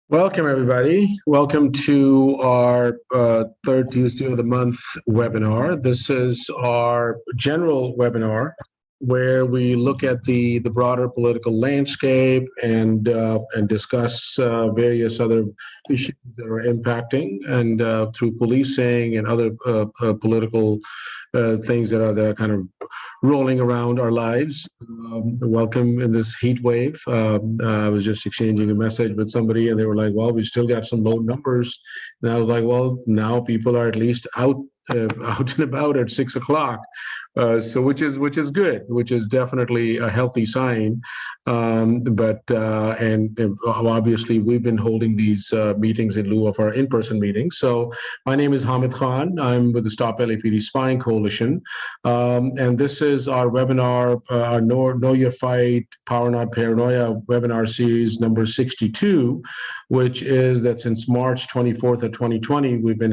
Welcome, everybody. Welcome to our third Tuesday of the month webinar. This is our general webinar where we look at the broader political landscape and discuss various other issues that are impacting and through policing and other political things that are kind of rolling around our lives. Welcome in this heat wave. I was just exchanging a message with somebody and they were like, well, we still got some low numbers. And I was like, well, now people are at least out and about at 6 o'clock. So which is good, which is definitely a healthy sign. But obviously we've been holding these meetings in lieu of our in-person meetings. So my name is Hamid Khan. I'm with the Stop LAPD Spying Coalition. And this is our webinar, our Know Your Fight, Power Not Paranoia webinar series number 62, which is that since March 24th of 2020, we've been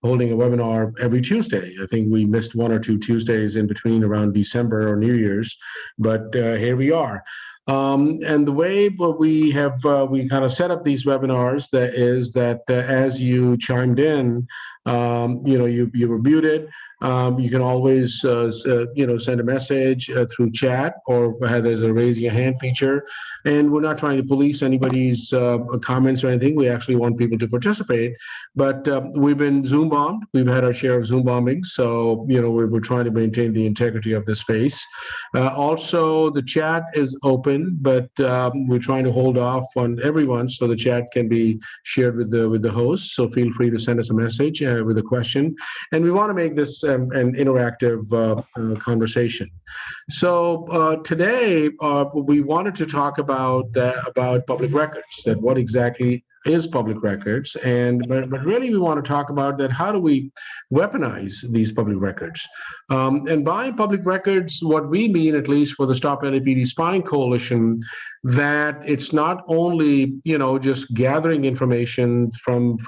holding a webinar every Tuesday. I think we missed one or two Tuesdays in between around December or New Year's, but here we are. And the way we kind of set up these webinars that as you chimed in, you were muted. You can always, send a message through chat, or there's a raise your hand feature. And we're not trying to police anybody's comments or anything. We actually want people to participate. But we've been Zoom bombed. We've had our share of Zoom bombings. So, we're trying to maintain the integrity of the space. Also, the chat is open, but we're trying to hold off on everyone so the chat can be shared with the host. So feel free to send us a message with a question. And we want to make this an interactive conversation. So today we wanted to talk about public records, that what exactly is public records, but really we want to talk about that how do we weaponize these public records. And by public records, what we mean, at least for the Stop LAPD Spying Coalition, that it's not only just gathering information from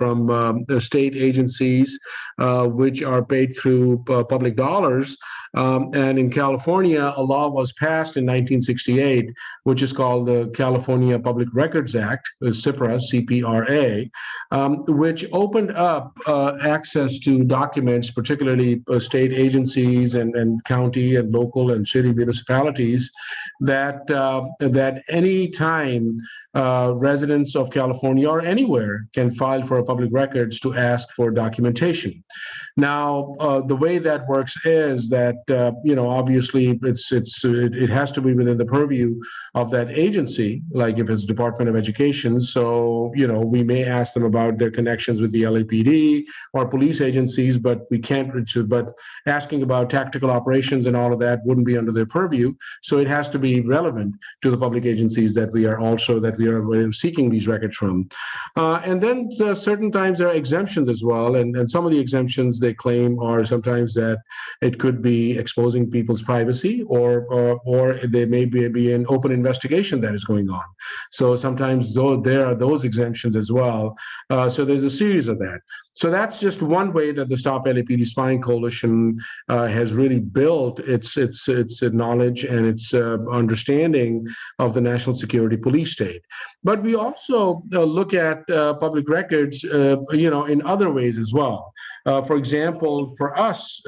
the state agencies which are paid through public dollars. And in California, a law was passed in 1968, which is called the California Public Records Act, CPRA, CPRA, which opened up access to documents, particularly state agencies and county and local and city municipalities, that any time residents of California or anywhere can file for a public records to ask for documentation. Now, the way that works is that obviously it has to be within the purview of that agency, like if it's Department of Education. So we may ask them about their connections with the LAPD or police agencies, but we can't. But asking about tactical operations and all of that wouldn't be under their purview. So it has to be relevant to the public agencies that we are seeking these records from. And then certain times there are exemptions as well, and some of the exemptions they claim are sometimes that it could be exposing people's privacy, or there may be an open investigation that is going on. So sometimes there are those exemptions as well. So there's a series of that. So that's just one way that the Stop LAPD Spying Coalition has really built its knowledge and its understanding of the national security police state. But we also look at public records, in other ways as well. For example, for us,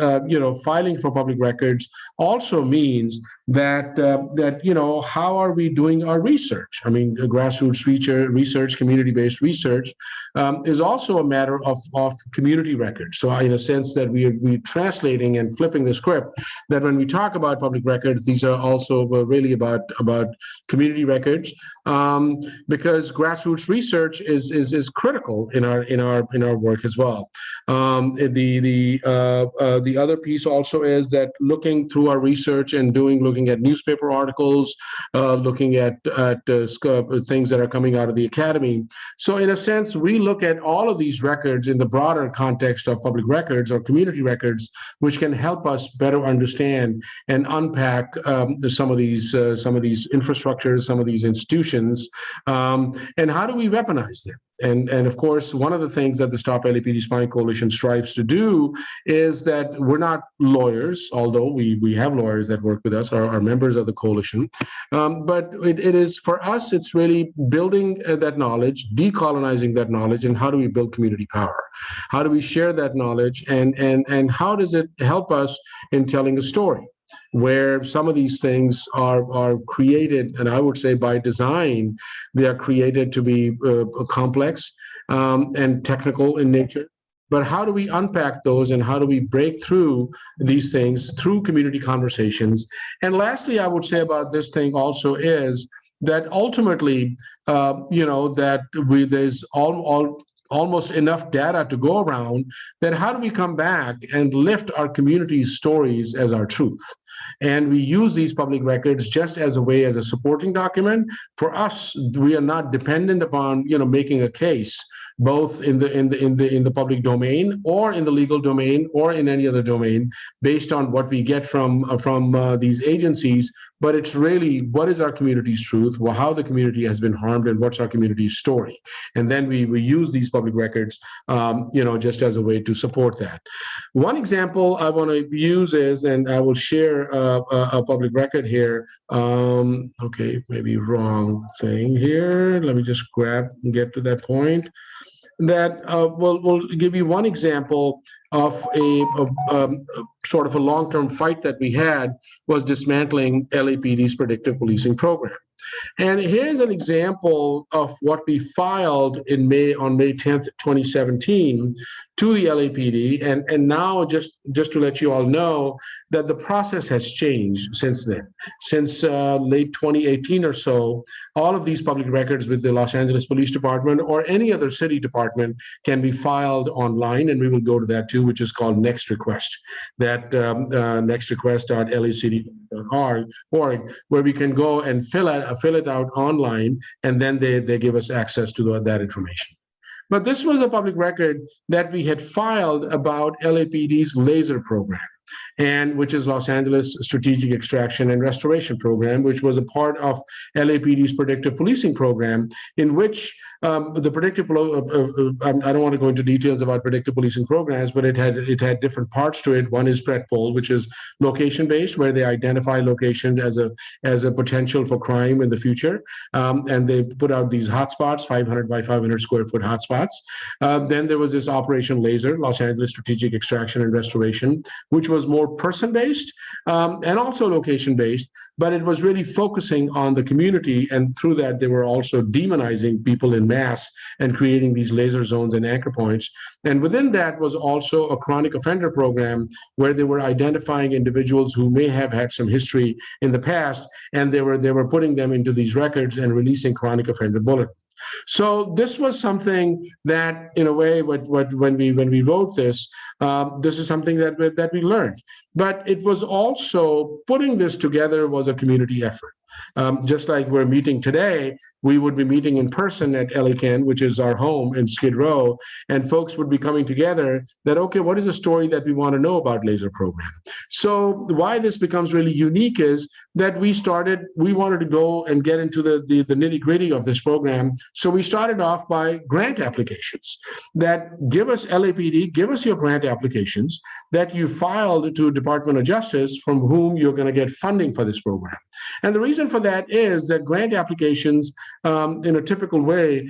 filing for public records also means that how are we doing our research? I mean, grassroots research, community-based research is also a matter of community records. So in a sense that we're translating and flipping the script, that when we talk about public records, these are also really about community records, because grassroots research is critical in our work as well. The other piece also is that looking through our research and looking at newspaper articles, looking at things that are coming out of the academy. So in a sense, we look at all of these records in the broader context of public records or community records, which can help us better understand and unpack some of these infrastructures, some of these institutions, and how do we weaponize them? And of course, one of the things that the Stop LAPD Spying Coalition strives to do is that we're not lawyers, although we have lawyers that work with us, are members of the coalition. But it is, for us, it's really building that knowledge, decolonizing that knowledge, and how do we build community power? How do we share that knowledge, and how does it help us in telling a story? Where some of these things are created, and I would say by design, they are created to be complex and technical in nature. But how do we unpack those, and how do we break through these things through community conversations? And lastly, I would say about this thing also is that ultimately, that there's almost enough data to go around, that how do we come back and lift our community's stories as our truth? And we use these public records just as a way, as a supporting document. For us, we are not dependent upon making a case, both in the public domain or in the legal domain or in any other domain, based on what we get from these agencies. But it's really, what is our community's truth, how the community has been harmed, and what's our community's story? And then we use these public records, just as a way to support that. One example I want to use is, and I will share a public record here. Okay, maybe wrong thing here. Let me just get to that point. That will give you one example of a sort of a long-term fight that we had, was dismantling LAPD's predictive policing program. And here's an example of what we filed on May 10th, 2017 to the LAPD. And now, just to let you all know that the process has changed since then. Since late 2018 or so, all of these public records with the Los Angeles Police Department or any other city department can be filed online, and we will go to that too, which is called Next Request. That nextrequest.lacd.org, where we can go and fill it out online, and then they give us access to that information. But this was a public record that we had filed about LAPD's LASER program, and which is Los Angeles Strategic Extraction and Restoration Program, which was a part of LAPD's predictive policing program, in which the predictive, I don't want to go into details about predictive policing programs, but it had different parts to it. One is PredPol, which is location-based, where they identify locations as a potential for crime in the future, and they put out these hotspots, 500 by 500 square foot hotspots. Then there was this Operation LASER, Los Angeles Strategic Extraction and Restoration, which was more person-based and also location-based, but it was really focusing on the community, and through that they were also demonizing people in mass and creating these laser zones and anchor points. And within that was also a chronic offender program, where they were identifying individuals who may have had some history in the past, and they were putting them into these records and releasing chronic offender bulletins. So this was something that, in a way, when we wrote this, this is something that we learned. But it was also, putting this together was a community effort. Just like we're meeting today, we would be meeting in person at LACAN, which is our home in Skid Row, and folks would be coming together that, okay, what is the story that we want to know about LASER program? So why this becomes really unique is that we wanted to go and get into the nitty-gritty of this program. So we started off by grant applications, that give us LAPD, give us your grant applications that you filed to Department of Justice, from whom you're going to get funding for this program. And the reason for that is that grant applications, in a typical way,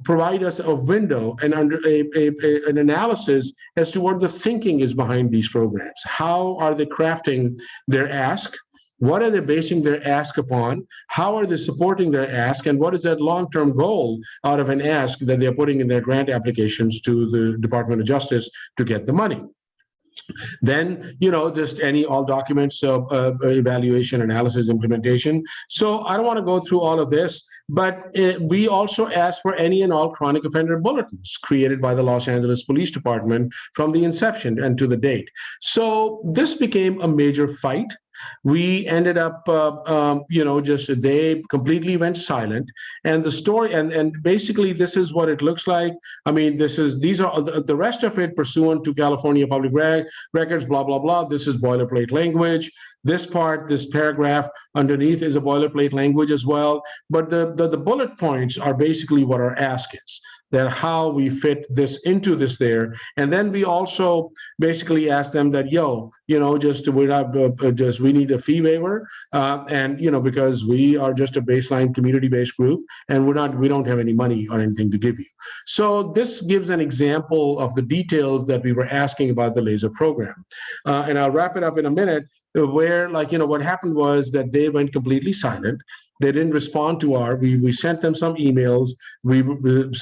provide us a window and an analysis as to what the thinking is behind these programs. How are they crafting their ask? What are they basing their ask upon? How are they supporting their ask? And what is that long-term goal out of an ask that they're putting in their grant applications to the Department of Justice to get the money? Then, just all documents, evaluation, analysis, implementation. So I don't want to go through all of this, but we also asked for any and all chronic offender bulletins created by the Los Angeles Police Department from the inception and to the date. So this became a major fight. We ended up, they completely went silent. And the story, and basically this is what it looks like. I mean, these are the rest of it pursuant to California public records, blah, blah, blah. This is boilerplate language. This part, this paragraph underneath is a boilerplate language as well. But the bullet points are basically what our ask is, that how we fit this into this there. And then we also basically ask them that, yo, just we're not just we need a fee waiver, and because we are just a baseline community-based group, and we don't have any money or anything to give you. So this gives an example of the details that we were asking about the LASER program, and I'll wrap it up in a minute. Where what happened was that they went completely silent. They didn't respond to we sent them some emails. We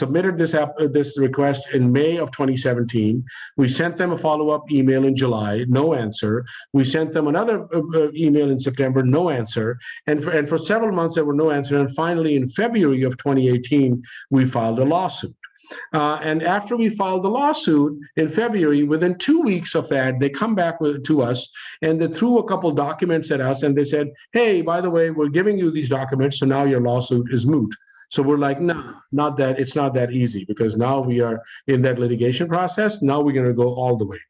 submitted this request in May of 2017. We sent them a follow-up email in July, no answer. We sent them another email in September, no answer. And for several months, there were no answer. And finally, in February of 2018, we filed a lawsuit. And after we filed the lawsuit in February, within 2 weeks of that, they come back to us and they threw a couple documents at us and they said, hey, by the way, we're giving you these documents, so now your lawsuit is moot. So we're like, no, not that. It's not that easy, because now we are in that litigation process. Now we're going to go all the way.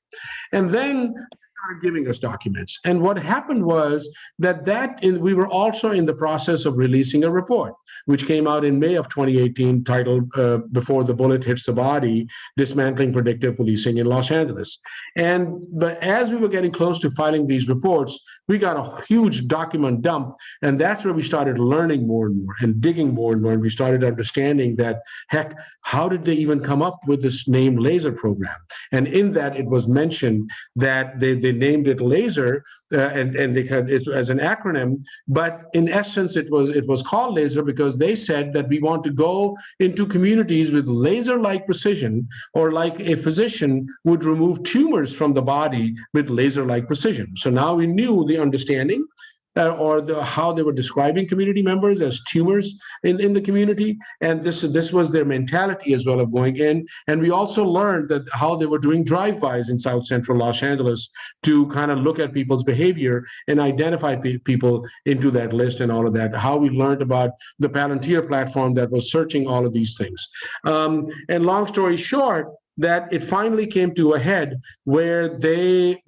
And then started giving us documents. And what happened was we were also in the process of releasing a report, which came out in May of 2018, titled Before the Bullet Hits the Body, Dismantling Predictive Policing in Los Angeles. But as we were getting close to filing these reports, we got a huge document dump. And that's where we started learning more and more and digging more and more. And we started understanding that, heck, how did they even come up with this name LASER program? And in that, it was mentioned that they named it LASER, and they had it as an acronym. But in essence, it was called LASER because they said that we want to go into communities with laser-like precision, or like a physician would remove tumors from the body with laser-like precision. So now we knew the understanding, how they were describing community members as tumors in the community. And this was their mentality as well of going in. And we also learned that how they were doing drive-bys in South Central Los Angeles to kind of look at people's behavior and identify people into that list and all of that. How we learned about the Palantir platform that was searching all of these things. And long story short, that it finally came to a head where they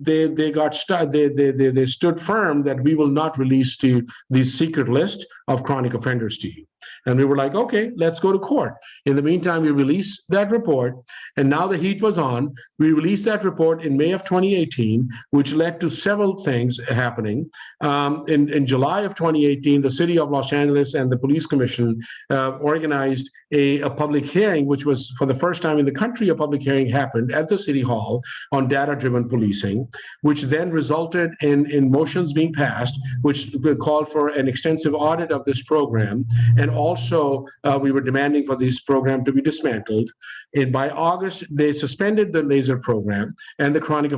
stood firm that we will not release to the secret list of chronic offenders to you. And we were like, okay, let's go to court. In the meantime, we released that report, and now the heat was on. We released that report in May of 2018, which led to several things happening. In July of 2018, the city of Los Angeles and the police commission organized a public hearing, which was for the first time in the country. A public hearing happened at the city hall on data-driven policing, which then resulted in motions being passed, which called for an extensive audit of this program. And also, we were demanding for this program to be dismantled. And by August, they suspended the LASER program and the chronic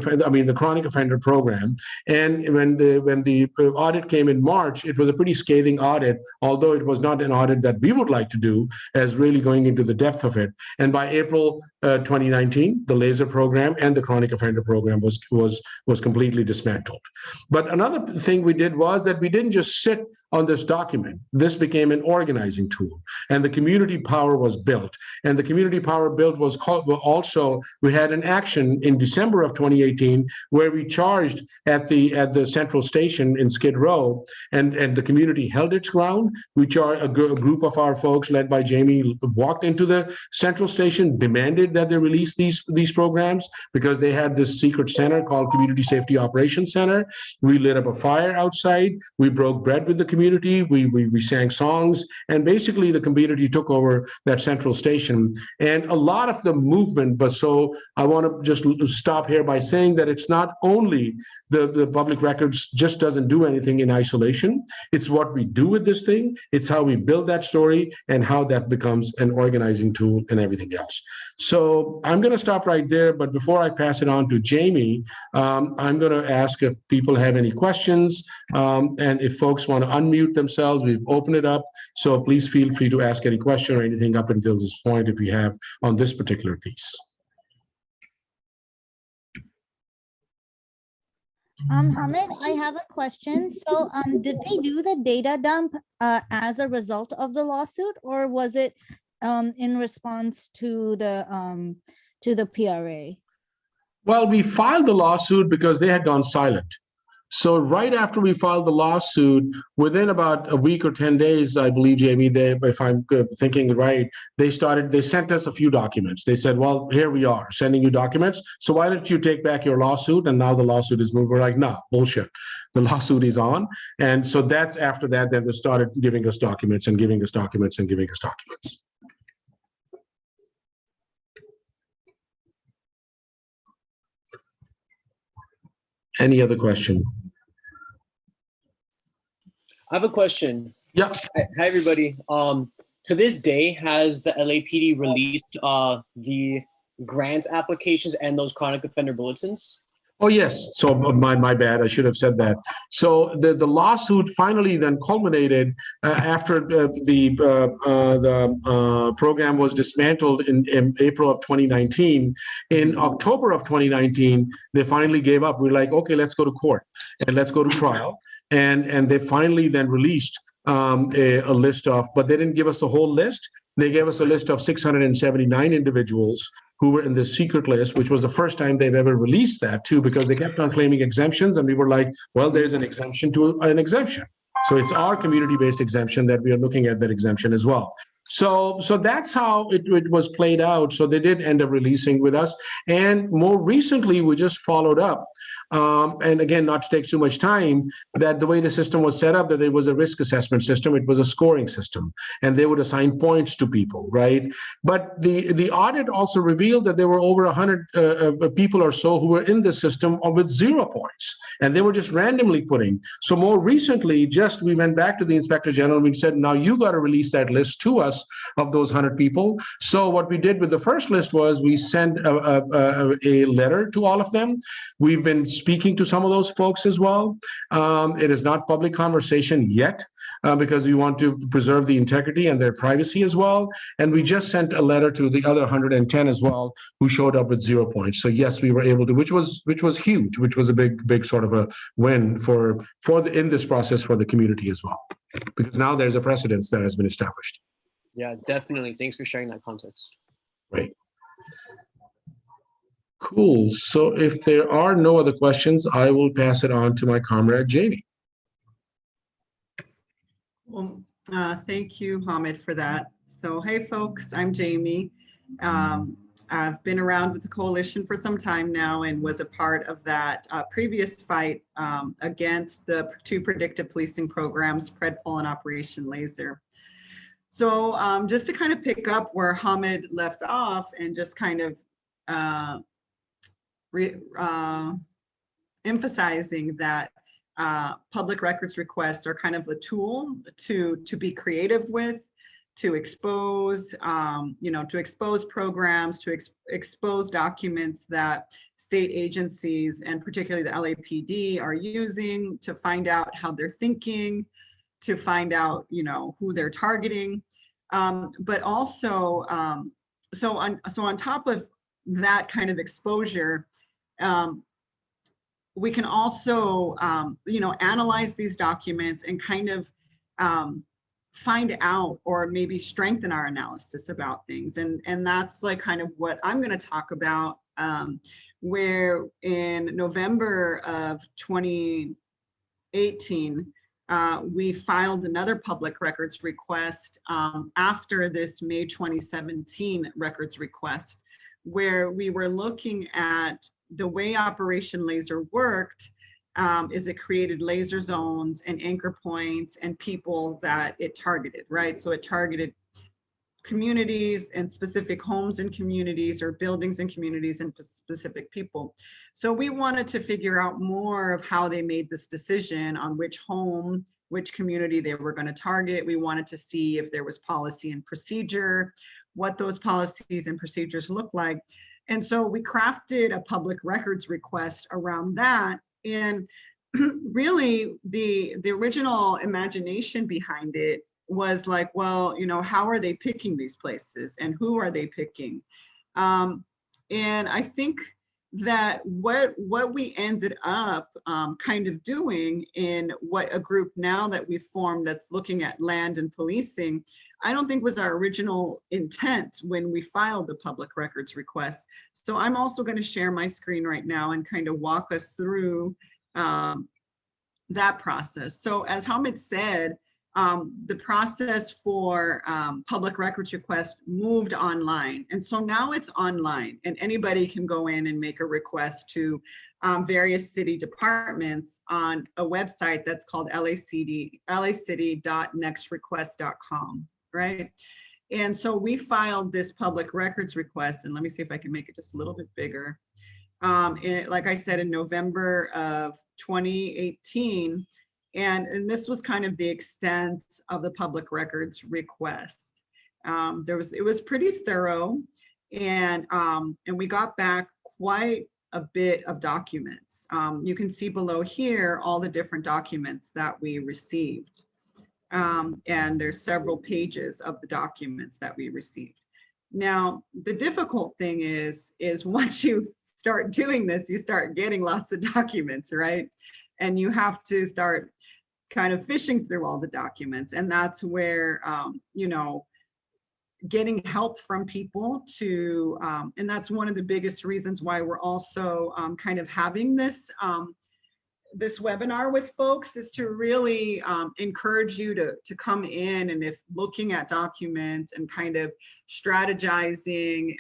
offender program. And when the audit came in March, it was a pretty scathing audit, although it was not an audit that we would like to do, as really going into the depth of it. And by April 2019, the LASER program and the chronic offender program was completely dismantled. But another thing we did was that we didn't just sit on this document. This became an organizing tool, and the community power was built. And the community power built was called, also, we had an action in December of 2018 where we charged at the central station in Skid Row, and the community held its ground. We charged a group of our folks led by Jamie walked into the central station, demanded that they release these programs because they had this secret center called Community Safety Operations Center. We lit up a fire outside. We broke bread with the community. We sang songs, and basically the community took over that central station. And a lot of the movement, but so I want to just stop here by saying that it's not only the public records just doesn't do anything in isolation. It's what we do with this thing. It's how we build that story and how that becomes an organizing tool and everything else. So I'm going to stop right there. But before I pass it on to Jamie, I'm going to ask if people have any questions, and if folks want to unmute themselves, we've opened it up. So please feel free to ask any question or anything up until this point if you have on this particular piece. Hamid, I have a question. So, did they do the data dump as a result of the lawsuit, or was it in response to the PRA? Well, we filed the lawsuit because they had gone silent. So right after we filed the lawsuit, within about a week or 10 days, I believe, Jamie, if I'm thinking right, they sent us a few documents. They said, well, here we are sending you documents. So why don't you take back your lawsuit? And now the lawsuit is moved. We're like, no, bullshit. The lawsuit is on. And so that's after that, then they started giving us documents and giving us documents and giving us documents. Any other question? I have a question. Yeah. Hi, everybody. To this day, has the LAPD released the grant applications and those chronic offender bulletins? Oh, yes. So my bad. I should have said that. So the lawsuit finally then culminated after the program was dismantled in April of 2019. In October of 2019, they finally gave up. We're like, okay, let's go to court and let's go to trial. And they finally then released a list of, but they didn't give us the whole list. They gave us a list of 679 individuals who were in the secret list, which was the first time they've ever released that too, because they kept on claiming exemptions. And we were like, well, there's an exemption to an exemption. So it's our community-based exemption that we are looking at, that exemption as well. So that's how it was played out. So they did end up releasing with us. And more recently, we just followed up. And again, not to take too much time, that the way the system was set up, that it was a risk assessment system, it was a scoring system, and they would assign points to people, right? But the audit also revealed that there were over 100 people or so who were in the system with 0 points, and they were just randomly putting. So more recently, just we went back to the Inspector General and we said, now you got to release that list to us of those 100 people. So what we did with the first list was we sent a letter to all of them. We've been speaking to some of those folks as well. It is not public conversation yet because we want to preserve the integrity and their privacy as well. And we just sent a letter to the other 110 as well who showed up with 0 points. So yes, we were able to, which was huge, which was a big sort of a win in this process for the community as well, because now there's a precedence that has been established. Yeah, definitely. Thanks for sharing that context. Right. Cool. So if there are no other questions, I will pass it on to my comrade, Jamie. Well, thank you, Hamid, for that. So, hey, folks, I'm Jamie. I've been around with the coalition for some time now and was a part of that previous fight against the 2 predictive policing programs, PredPol and Operation LASER. So just to kind of pick up where Hamid left off and just kind of emphasizing that public records requests are kind of the tool to be creative with, to expose, to expose programs, to expose documents that state agencies and particularly the LAPD are using to find out how they're thinking, to find out, who they're targeting, but also, so on top of that kind of exposure, we can also, analyze these documents and kind of find out or maybe strengthen our analysis about things. And that's like kind of what I'm going to talk about, where in November of 2018, we filed another public records request after this May 2017 records request, where we were looking at the way Operation LASER worked. Is it created laser zones and anchor points and people that it targeted, right? So it targeted communities and specific homes and communities or buildings and communities and specific people. So we wanted to figure out more of how they made this decision on which home, which community they were going to target. We wanted to see if there was policy and procedure, what those policies and procedures look like. And so we crafted a public records request around that. And really the original imagination behind it was like, well, how are they picking these places and who are they picking? And I think that what we ended up kind of doing in what a group now that we've formed that's looking at land and policing, I don't think was our original intent when we filed the public records request. So I'm also going to share my screen right now and kind of walk us through that process. So as Hamid said, the process for public records request moved online. And so now it's online and anybody can go in and make a request to various city departments on a website that's called lacity.nextrequest.com, right? And so we filed this public records request, and let me see if I can make it just a little bit bigger. Like I said, in November of 2018, and this was kind of the extent of the public records request. It was pretty thorough, and we got back quite a bit of documents. You can see below here all the different documents that we received. And there's several pages of the documents that we received. Now, the difficult thing is once you start doing this, you start getting lots of documents, right? And you have to start kind of fishing through all the documents. And that's where, you know, getting help from people to, and that's one of the biggest reasons why we're also kind of having this this webinar with folks, is to really encourage you to come in, and if looking at documents and kind of strategizing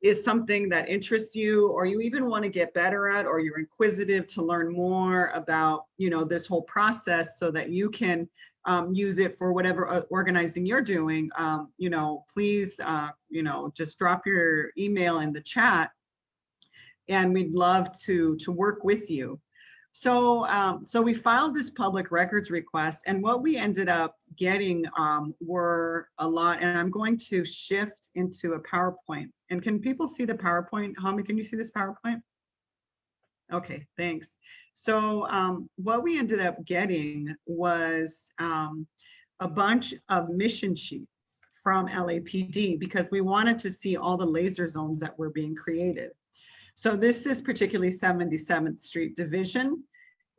is something that interests you, or you even want to get better at, or you're inquisitive to learn more about, you know, this whole process so that you can use it for whatever organizing you're doing, you know, please, you know, just drop your email in the chat and we'd love to work with you. So, so we filed this public records request, and what we ended up getting were a lot, and I'm going to shift into a PowerPoint. And can people see the PowerPoint? Hami, can you see this PowerPoint? Okay, thanks. So what we ended up getting was a bunch of mission sheets from LAPD, because we wanted to see all the laser zones that were being created. So this is particularly 77th Street Division,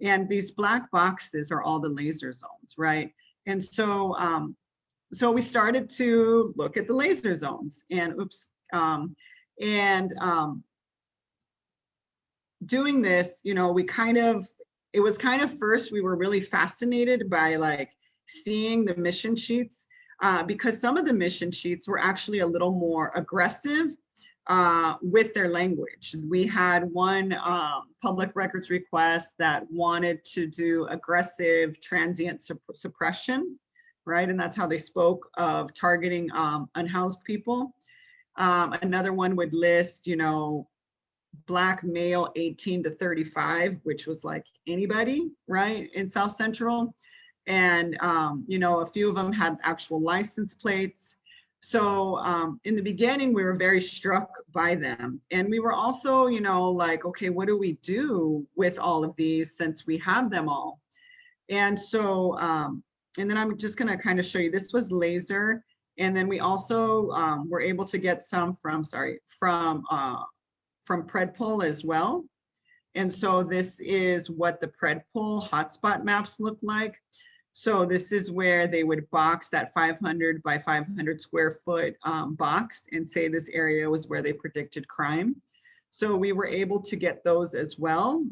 and these black boxes are all the laser zones, right? And so, so we started to look at the laser zones, and doing this, you know, we kind of, it was kind of first, we were really fascinated by like seeing the mission sheets, because some of the mission sheets were actually a little more aggressive with their language. We had one public records request that wanted to do aggressive transient suppression, right? And that's how they spoke of targeting unhoused people. Another one would list, you know, Black male 18 to 35, which was like anybody, right, in South Central. And, you know, a few of them had actual license plates. So in the beginning, we were very struck by them. And we were also, you know, like, okay, what do we do with all of these since we have them all? And so, and then I'm just gonna kind of show you, this was laser. And then we also were able to get some from PredPol as well. And so this is what the PredPol hotspot maps look like. So this is where they would box that 500 by 500 square foot box and say this area was where they predicted crime. So we were able to get those as well.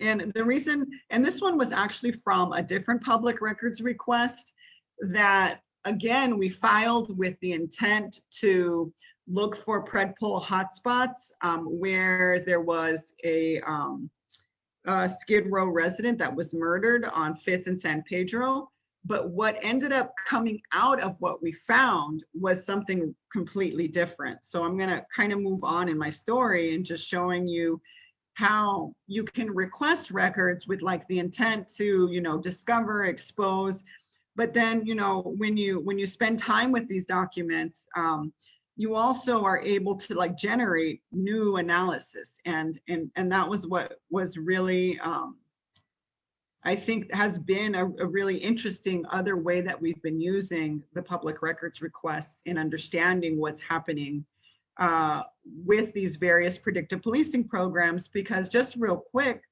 And the reason, and this one was actually from a different public records request that, again, we filed with the intent to look for PredPol hotspots where there was a Skid Row resident that was murdered on 5th and San Pedro. But what ended up coming out of what we found was something completely different. So I'm gonna kind of move on in my story and just showing you how you can request records with like the intent to, you know, discover, expose. But then, you know, when you spend time with these documents, you also are able to like generate new analysis. And that was what was really, I think has been a really interesting other way that we've been using the public records requests in understanding what's happening with these various predictive policing programs. Because just real quick,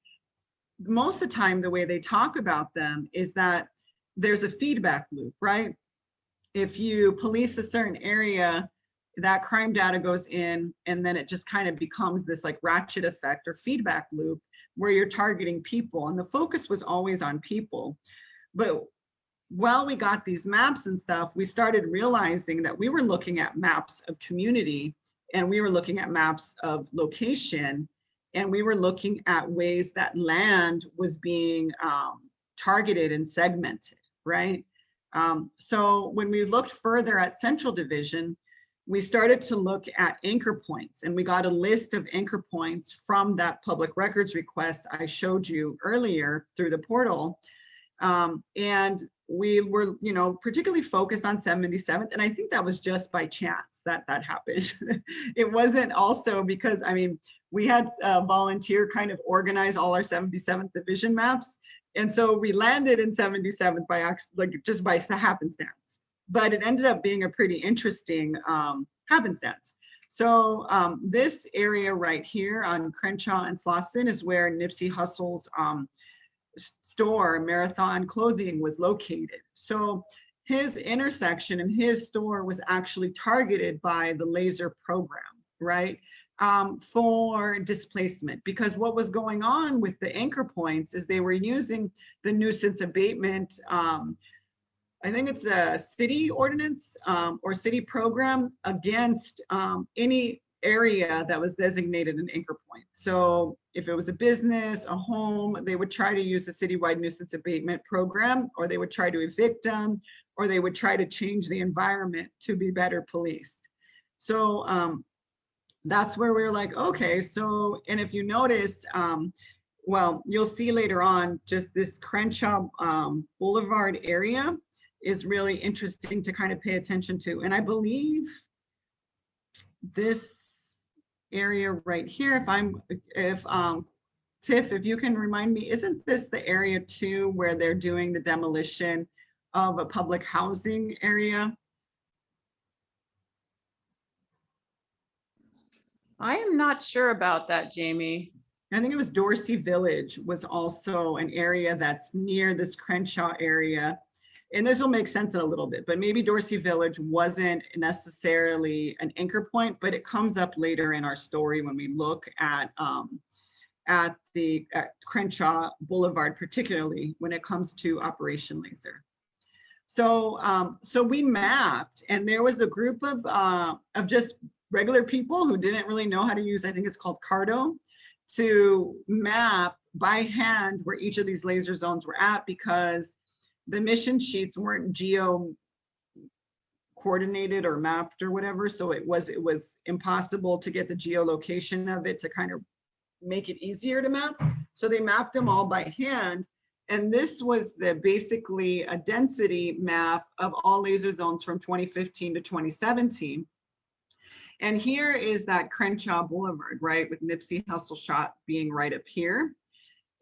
most of the time, the way they talk about them is that there's a feedback loop, right? If you police a certain area, that crime data goes in, and then it just kind of becomes this like ratchet effect or feedback loop. where you're targeting people, and the focus was always on people. But while we got these maps and stuff, we started realizing that we were looking at maps of community, and we were looking at maps of location, and we were looking at ways that land was being targeted and segmented, right? So when we looked further at Central Division, we started to look at anchor points, and we got a list of anchor points from that public records request I showed you earlier through the portal. And we were, you know, particularly focused on 77th. And I think that was just by chance that that happened. It wasn't also because, I mean, we had a volunteer kind of organize all our 77th Division maps. And so we landed in 77th by like just by happenstance, but it ended up being a pretty interesting happenstance. So this area right here on Crenshaw and Slauson is where Nipsey Hussle's store, Marathon Clothing, was located. So his intersection and his store was actually targeted by the LASER program, right? For displacement, because what was going on with the anchor points is they were using the nuisance abatement, I think it's a city ordinance or city program against any area that was designated an anchor point. So if it was a business, a home, they would try to use the citywide nuisance abatement program, or they would try to evict them, or they would try to change the environment to be better policed. So that's where we're like, okay, so, and if you notice, well, you'll see later on, just this Crenshaw Boulevard area is really interesting to kind of pay attention to. And I believe this area right here, if Tiff, if you can remind me, isn't this the area too where they're doing the demolition of a public housing area? I am not sure about that, Jamie. I think it was Dorsey Village was also an area that's near this Crenshaw area. And this will make sense in a little bit, but maybe Dorsey Village wasn't necessarily an anchor point, but it comes up later in our story when we look at Crenshaw Boulevard, particularly when it comes to Operation Laser. So, so we mapped, and there was a group of just regular people who didn't really know how to use, I think it's called Cardo, to map by hand where each of these laser zones were at, because the mission sheets weren't geo coordinated or mapped or whatever. So it was impossible to get the geolocation of it to kind of make it easier to map. So they mapped them all by hand. And this was basically a density map of all laser zones from 2015 to 2017. And here is that Crenshaw Boulevard, right, with Nipsey Hussle shot being right up here.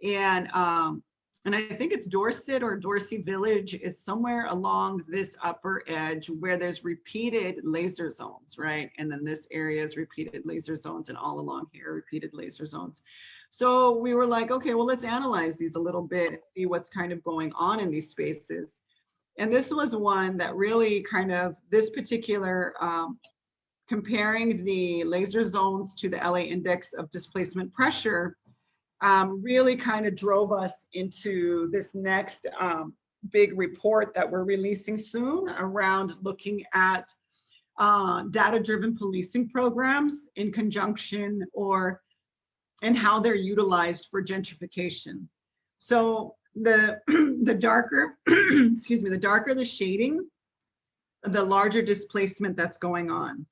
And I think it's Dorset or Dorsey Village is somewhere along this upper edge where there's repeated laser zones, right? And then this area is repeated laser zones, and all along here, repeated laser zones. So we were like, okay, well, let's analyze these a little bit and see what's kind of going on in these spaces. And this was one that really kind of, this particular, comparing the laser zones to the LA index of displacement pressure, really kind of drove us into this next big report that we're releasing soon around looking at data-driven policing programs in conjunction and how they're utilized for gentrification. So the darker, excuse me, the darker the shading, the larger displacement that's going on,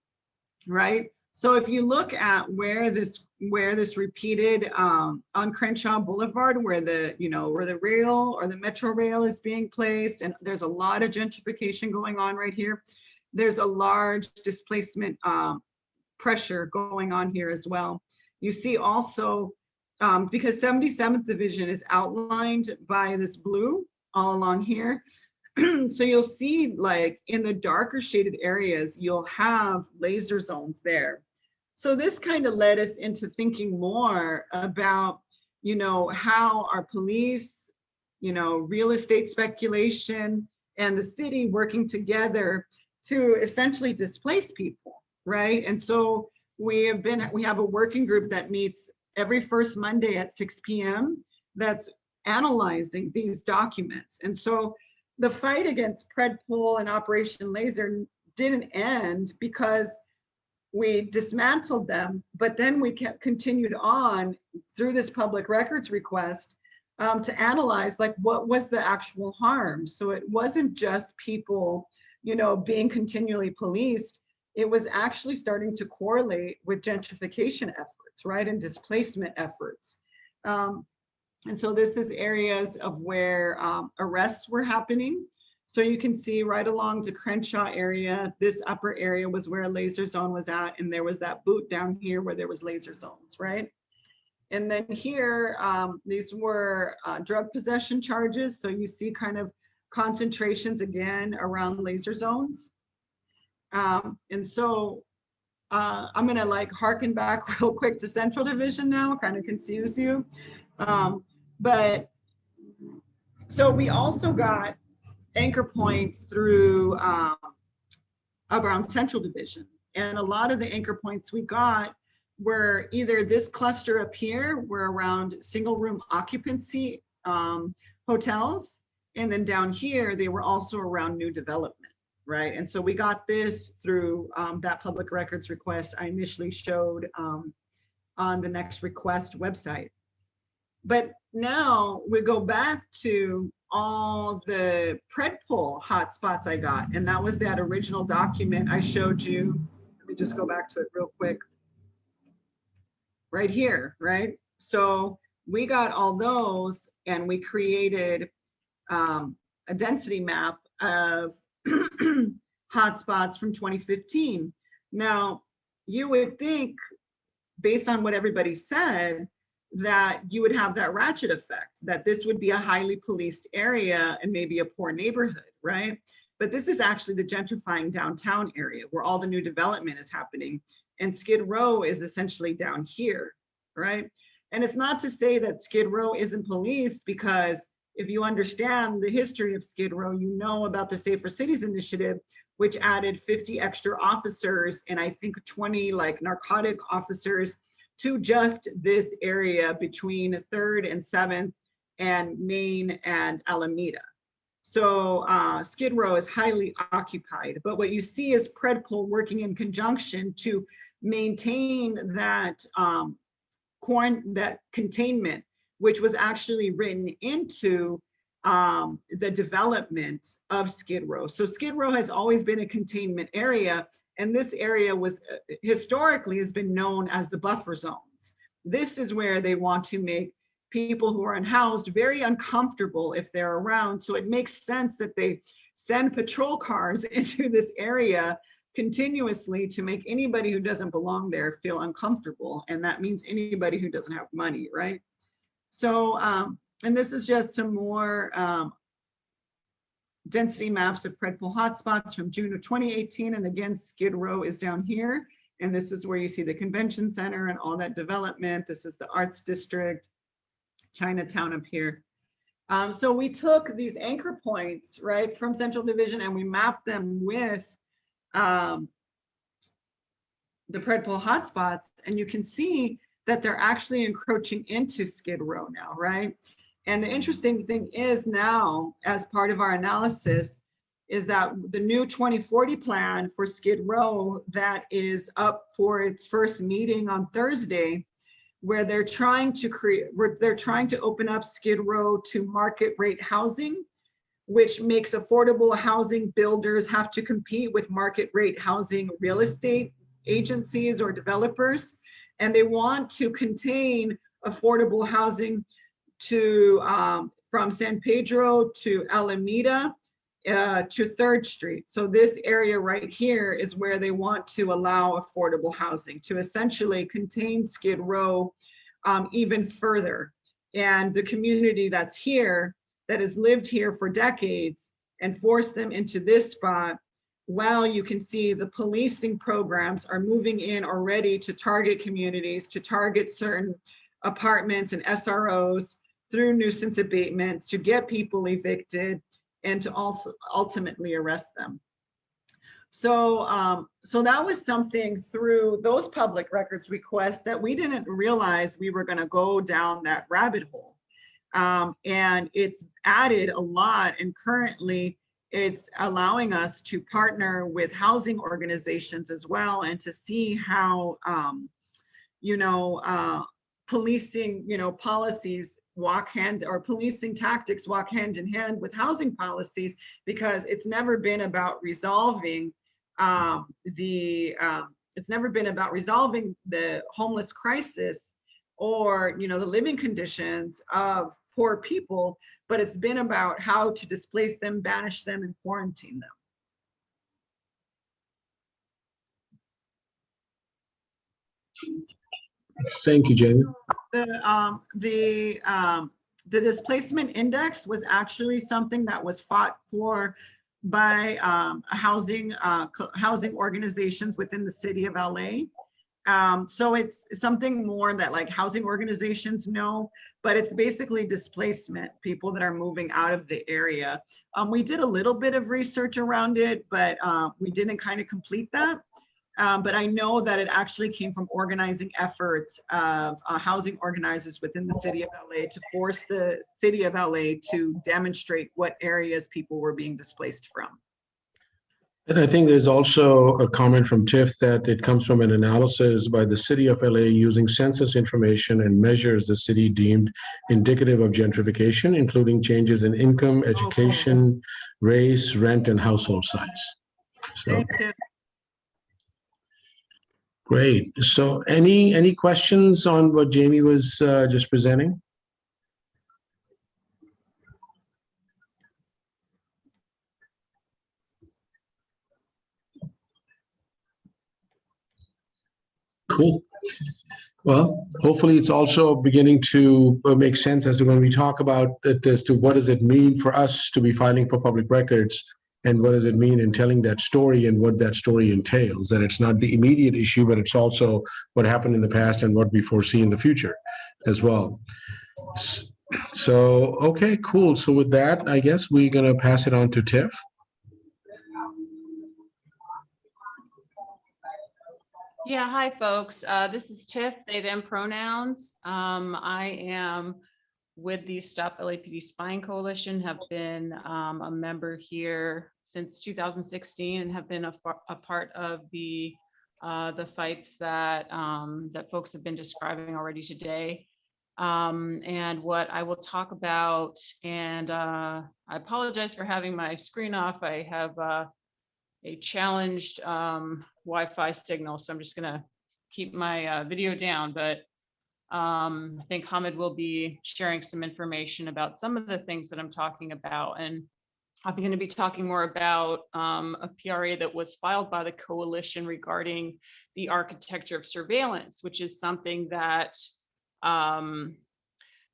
right? So if you look at where this repeated on Crenshaw Boulevard, where the rail or the Metro Rail is being placed, and there's a lot of gentrification going on right here. There's a large displacement pressure going on here as well. You see also, because 77th Division is outlined by this blue all along here. So you'll see, like in the darker shaded areas, you'll have laser zones there. So this kind of led us into thinking more about, how our police, real estate speculation and the city working together to essentially displace people, right? And so we have a working group that meets every first Monday at 6 p.m. that's analyzing these documents. And so the fight against PredPol and Operation Laser didn't end because we dismantled them, but then we continued on through this public records request to analyze like what was the actual harm. So it wasn't just people, you know, being continually policed. It was actually starting to correlate with gentrification efforts, right, and displacement efforts. And so this is areas of where arrests were happening. So you can see right along the Crenshaw area, this upper area was where a laser zone was at, and there was that boot down here where there was laser zones, right? And then here, these were drug possession charges. So you see kind of concentrations again around laser zones. And so I'm gonna like harken back real quick to Central Division now, kind of confuse you. But so we also got anchor points through around Central Division. And a lot of the anchor points we got were either this cluster up here, were around single room occupancy hotels. And then down here, they were also around new development, right? And so we got this through that public records request I initially showed on the Next Request website. But now we go back to all the PredPol hotspots I got. And that was that original document I showed you. Let me just go back to it real quick. Right here, right? So we got all those and we created a density map of hotspots from 2015. Now, you would think, based on what everybody said, that you would have that ratchet effect, that this would be a highly policed area and maybe a poor neighborhood, right? But this is actually the gentrifying downtown area where all the new development is happening. And Skid Row is essentially down here, right? And it's not to say that Skid Row isn't policed, because if you understand the history of Skid Row, you know about the Safer Cities Initiative, which added 50 extra officers and I think 20 like narcotic officers to just this area between 3rd and 7th and Main and Alameda. So Skid Row is highly occupied, but what you see is PredPol working in conjunction to maintain that that containment, which was actually written into the development of Skid Row. So Skid Row has always been a containment area, and this area was historically has been known as the buffer zones. This is where they want to make people who are unhoused very uncomfortable if they're around. So it makes sense that they send patrol cars into this area continuously to make anybody who doesn't belong there feel uncomfortable. And that means anybody who doesn't have money, right? So, and this is just some more density maps of PredPol hotspots from June of 2018. And again, Skid Row is down here. And this is where you see the convention center and all that development. This is the arts district, Chinatown up here. So we took these anchor points, right, from Central Division, and we mapped them with the PredPol hotspots. And you can see that they're actually encroaching into Skid Row now, right? And the interesting thing is now, as part of our analysis, is that the new 2040 plan for Skid Row that is up for its first meeting on Thursday, where they're trying to open up Skid Row to market rate housing, which makes affordable housing builders have to compete with market rate housing real estate agencies or developers. And they want to contain affordable housing to from San Pedro to Alameda to 3rd Street. So this area right here is where they want to allow affordable housing to essentially contain Skid Row even further. And the community that's here, that has lived here for decades, and force them into this spot, while you can see the policing programs are moving in already to target communities, to target certain apartments and SROs through nuisance abatement, to get people evicted and to also ultimately arrest them. So that was something through those public records requests that we didn't realize we were going to go down that rabbit hole. And it's added a lot, and currently it's allowing us to partner with housing organizations as well, and to see how, policing, policies walk hand, or policing tactics walk hand in hand with housing policies, because it's never been about resolving it's never been about resolving the homeless crisis or the living conditions of poor people, but it's been about how to displace them, banish them, and quarantine them. Thank you, Jamie. The displacement index was actually something that was fought for by housing organizations within the city of LA. So it's something more that like housing organizations know, but it's basically displacement, people that are moving out of the area. We did a little bit of research around it, but we didn't kind of complete that. But I know that it actually came from organizing efforts of housing organizers within the city of LA to force the city of LA to demonstrate what areas people were being displaced from. And I think there's also a comment from Tiff that it comes from an analysis by the city of LA using census information and measures the city deemed indicative of gentrification, including changes in income, education, race, rent, and household size. So. Thanks, Tiff. Great. So any questions on what Jamie was just presenting? Cool. Well, hopefully it's also beginning to make sense as to when we talk about it, as to what does it mean for us to be filing for public records, and what does it mean in telling that story and what that story entails, that it's not the immediate issue, but it's also what happened in the past and what we foresee in the future as well. So, okay, cool. So with that, I guess we're going to pass it on to Tiff. Yeah, hi folks. This is Tiff, they, them pronouns. I am with the Stop LAPD Spying Coalition, have been a member here since 2016 and have been a part of the fights that that folks have been describing already today. And what I will talk about, and I apologize for having my screen off. I have a challenged Wi-Fi signal, so I'm just gonna keep my video down, but I think Hamid will be sharing some information about some of the things that I'm talking about. And I'm going to be talking more about a PRA that was filed by the coalition regarding the architecture of surveillance, which is something that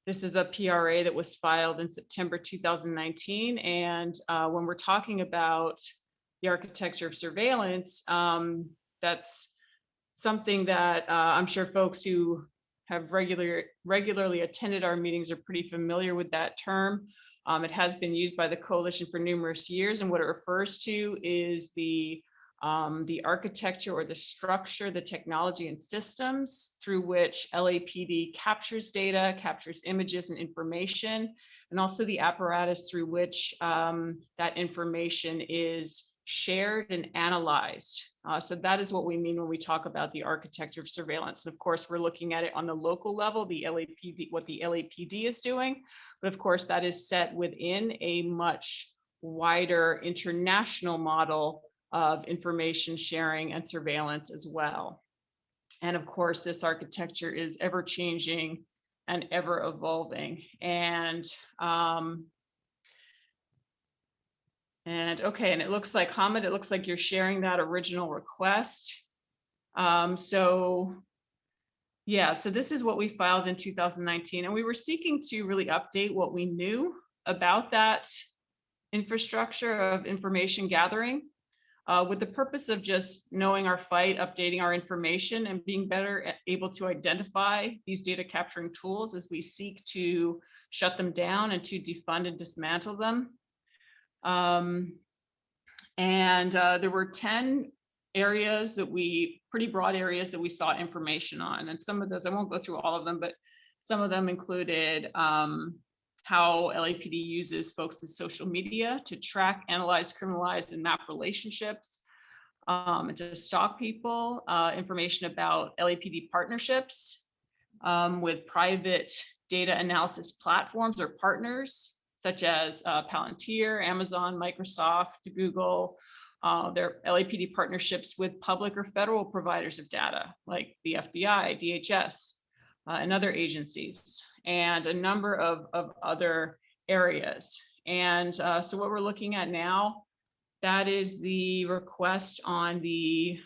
this is a PRA that was filed in September 2019. And when we're talking about the architecture of surveillance, that's something that I'm sure folks who have regularly attended our meetings are pretty familiar with that term. It has been used by the coalition for numerous years, and what it refers to is the architecture or the structure, the technology and systems through which LAPD captures data, captures images and information, and also the apparatus through which that information is shared and analyzed. So that is what we mean when we talk about the architecture of surveillance. And of course, we're looking at it on the local level, the LAPD, what the LAPD is doing. But of course, that is set within a much wider international model of information sharing and surveillance as well. And of course, this architecture is ever changing and ever evolving. And okay, and it looks like Hamid, it looks like you're sharing that original request. So yeah, so this is what we filed in 2019, and we were seeking to really update what we knew about that infrastructure of information gathering with the purpose of just knowing our fight, updating our information, and being better able to identify these data capturing tools as we seek to shut them down and to defund and dismantle them. And there were 10 areas that pretty broad areas that we sought information on. And some of those, I won't go through all of them, but some of them included how LAPD uses folks in social media to track, analyze, criminalize, and map relationships, and to stalk people, information about LAPD partnerships with private data analysis platforms or partners, such as Palantir, Amazon, Microsoft, Google, their LAPD partnerships with public or federal providers of data, like the FBI, DHS, and other agencies, and a number of other areas. And so what we're looking at now, that is the request on the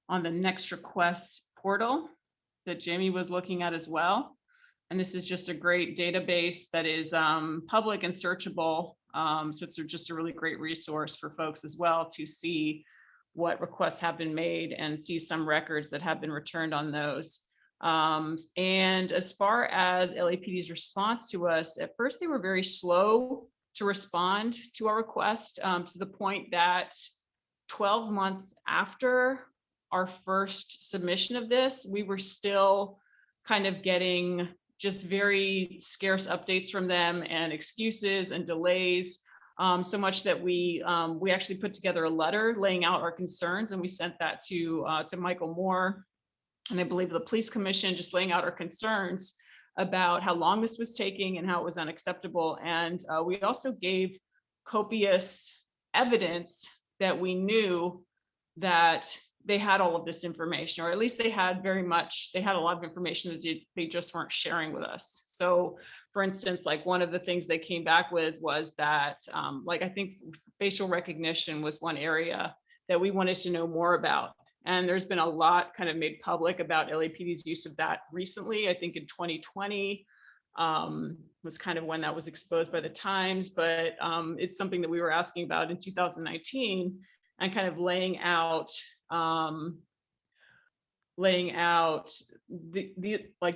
next request portal that Jamie was looking at as well. And this is just a great database that is public and searchable. So it's just a really great resource for folks as well to see what requests have been made and see some records that have been returned on those. And as far as LAPD's response to us, at first they were very slow to respond to our request, to the point that 12 months after our first submission of this, we were still kind of getting just very scarce updates from them and excuses and delays, so much that we actually put together a letter laying out our concerns, and we sent that to Michael Moore and I believe the police commission, just laying out our concerns about how long this was taking and how it was unacceptable. And we also gave copious evidence that we knew that they had all of this information, or at least they had a lot of information that they just weren't sharing with us. So for instance, like one of the things they came back with was that, like I think facial recognition was one area that we wanted to know more about. And there's been a lot kind of made public about LAPD's use of that recently. I think in 2020 was kind of when that was exposed by the Times, but it's something that we were asking about in 2019 and kind of laying out like,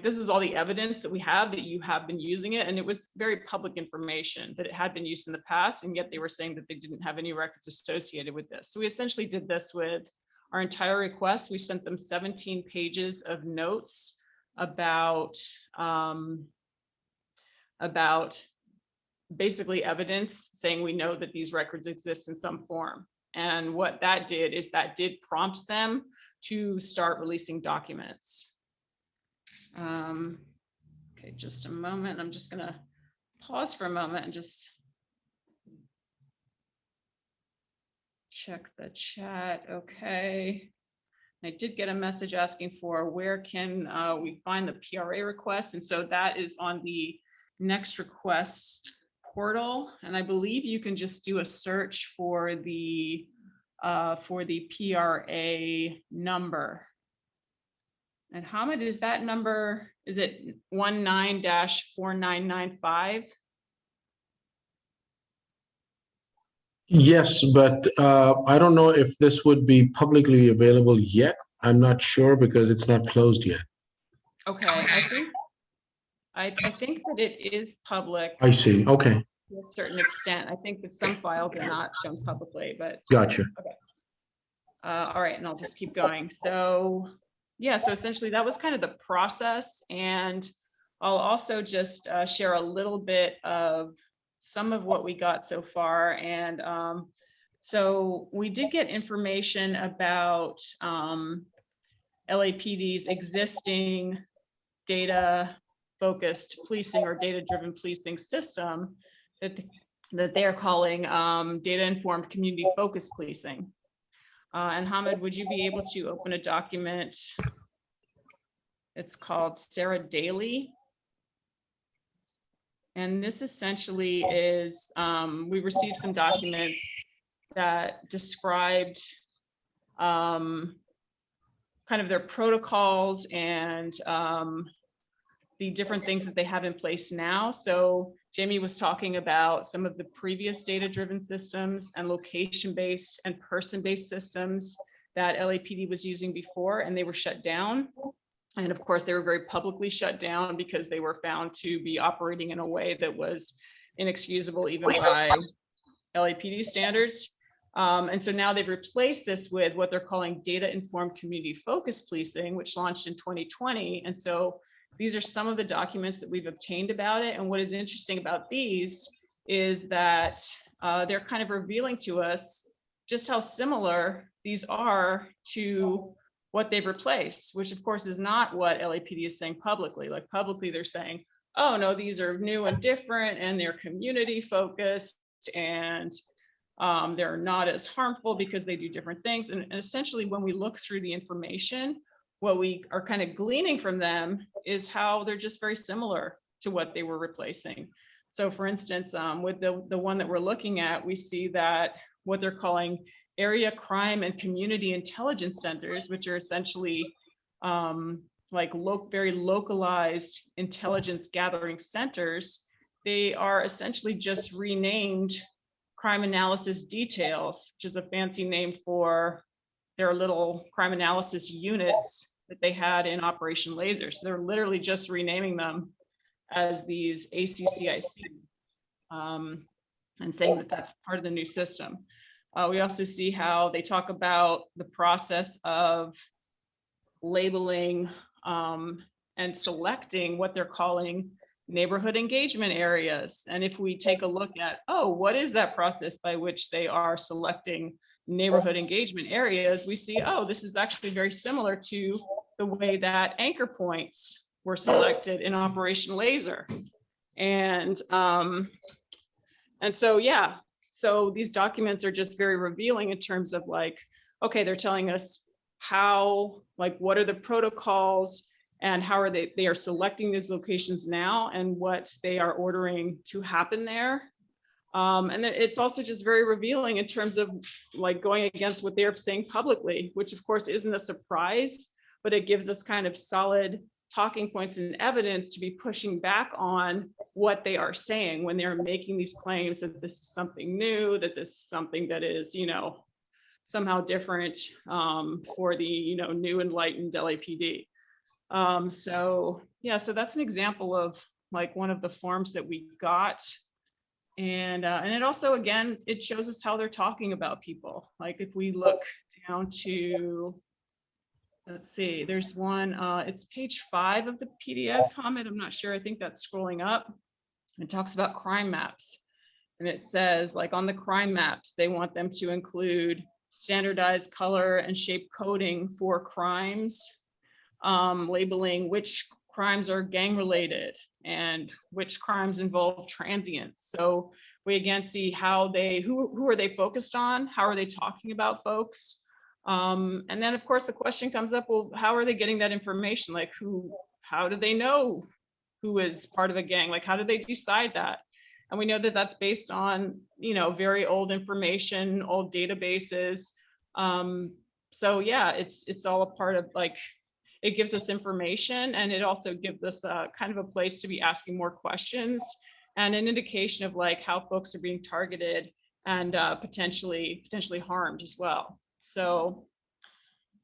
this is all the evidence that we have that you have been using it. And it was very public information that it had been used in the past, and yet they were saying that they didn't have any records associated with this. So we essentially did this with our entire request. We sent them 17 pages of notes about basically evidence saying we know that these records exist in some form. And what that did is that did prompt them to start releasing documents. Okay, just a moment. I'm just gonna pause for a moment and just check the chat. Okay. I did get a message asking for where can we find the PRA request. And so that is on the next request portal. And I believe you can just do a search for the PRA number. And Hamid, is that number, is it 19-4995? Yes, but I don't know if this would be publicly available yet. I'm not sure because it's not closed yet. Okay, I think that it is public. I see. Okay. To a certain extent. I think that some files are not shown publicly, but Gotcha. okay. All right, and I'll just keep going. So yeah, so essentially that was kind of the process, and I'll also just share a little bit of some of what we got so far. And so we did get information about LAPD's existing data-focused policing or data-driven policing system that they're calling data-informed community-focused policing. And Hamid, would you be able to open a document? It's called Sarah Daly. And this essentially is, we received some documents that described kind of their protocols and the different things that they have in place now. So Jamie was talking about some of the previous data-driven systems and location-based and person-based systems that LAPD was using before, and they were shut down. And of course, they were very publicly shut down because they were found to be operating in a way that was inexcusable even by LAPD standards. And so now they've replaced this with what they're calling data-informed community focus policing, which launched in 2020. And so these are some of the documents that we've obtained about it. And what is interesting about these is that they're kind of revealing to us just how similar these are to what they've replaced, which of course is not what LAPD is saying publicly. Like publicly, they're saying, oh no, these are new and different and they're community focused and they're not as harmful because they do different things. And essentially when we look through the information, what we are kind of gleaning from them is how they're just very similar to what they were replacing. So for instance, with the one that we're looking at, we see that what they're calling area crime and community intelligence centers, which are essentially like very localized intelligence gathering centers, they are essentially just renamed crime analysis details, which is a fancy name for their little crime analysis units that they had in Operation Laser. So they're literally just renaming them as these ACCIC and saying that that's part of the new system. We also see how they talk about the process of labeling and selecting what they're calling neighborhood engagement areas. And if we take a look at, oh, what is that process by which they are selecting neighborhood engagement areas, we see, oh, this is actually very similar to the way that anchor points were selected in Operation Laser. And so, yeah, so these documents are just very revealing in terms of like, okay, they're telling us how, like, what are the protocols and how are they are selecting these locations now and what they are ordering to happen there. And then it's also just very revealing in terms of like going against what they're saying publicly, which of course isn't a surprise, but it gives us kind of solid talking points and evidence to be pushing back on what they are saying when they're making these claims that this is something new, that this is something that is, you know, somehow different for the, you know, new enlightened LAPD. So yeah, so that's an example of like one of the forms that we got. And it also, again, it shows us how they're talking about people. Like if we look down to, let's see, there's one, it's page 5 of the PDF comment. I'm not sure, I think that's scrolling up. It talks about crime maps. And it says like on the crime maps, they want them to include standardized color and shape coding for crimes, labeling which crimes are gang related and which crimes involve transients. So we again see how they, who are they focused on? How are they talking about folks? And then of course the question comes up, well, how are they getting that information? Like how do they know who is part of a gang? Like how do they decide that? And we know that that's based on, you know, very old information, old databases. So yeah, it's all a part of like, it gives us information and it also gives us kind of a place to be asking more questions and an indication of like how folks are being targeted and potentially harmed as well. So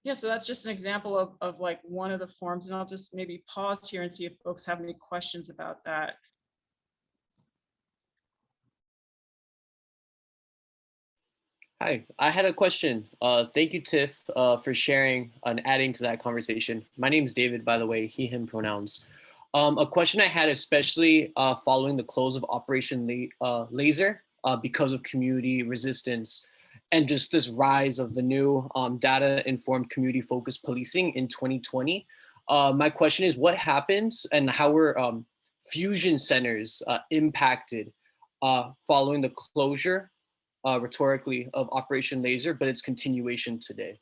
yeah, so that's just an example of like one of the forms, and I'll just maybe pause here and see if folks have any questions about that. Hi, I had a question. Thank you, Tiff, for sharing and adding to that conversation. My name is David, by the way, he, him pronouns. A question I had, especially following the close of Operation Laser because of community resistance and just this rise of the new data-informed community-focused policing in 2020. My question is, what happens and how were fusion centers impacted following the closure rhetorically of Operation Laser, but its continuation today?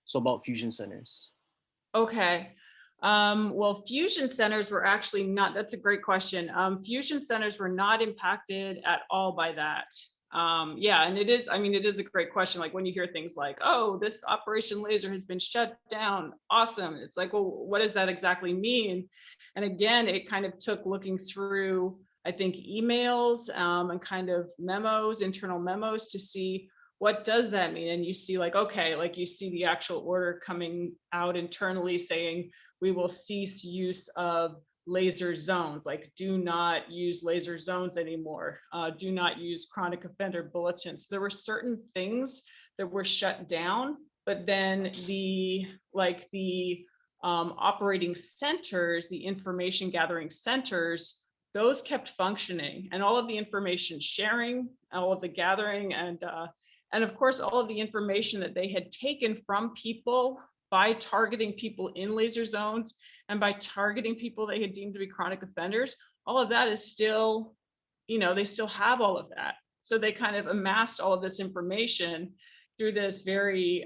So about fusion centers. Okay. Well, fusion centers were actually not, that's a great question. Fusion centers were not impacted at all by that. Yeah, and it is, I mean, it is a great question. Like when you hear things like, oh, this Operation Laser has been shut down. Awesome. It's like, well, what does that exactly mean? And again, it kind of took looking through, I think, emails and kind of memos, internal memos to see what does that mean? And you see like, okay, like you see the actual order coming out internally saying, we will cease use of laser zones, like do not use laser zones anymore, do not use chronic offender bulletins. There were certain things that were shut down, but then the operating centers, the information gathering centers, those kept functioning, and all of the information sharing, all of the gathering, and of course, all of the information that they had taken from people by targeting people in laser zones and by targeting people they had deemed to be chronic offenders, all of that is still, they still have all of that. So they kind of amassed all of this information through this very,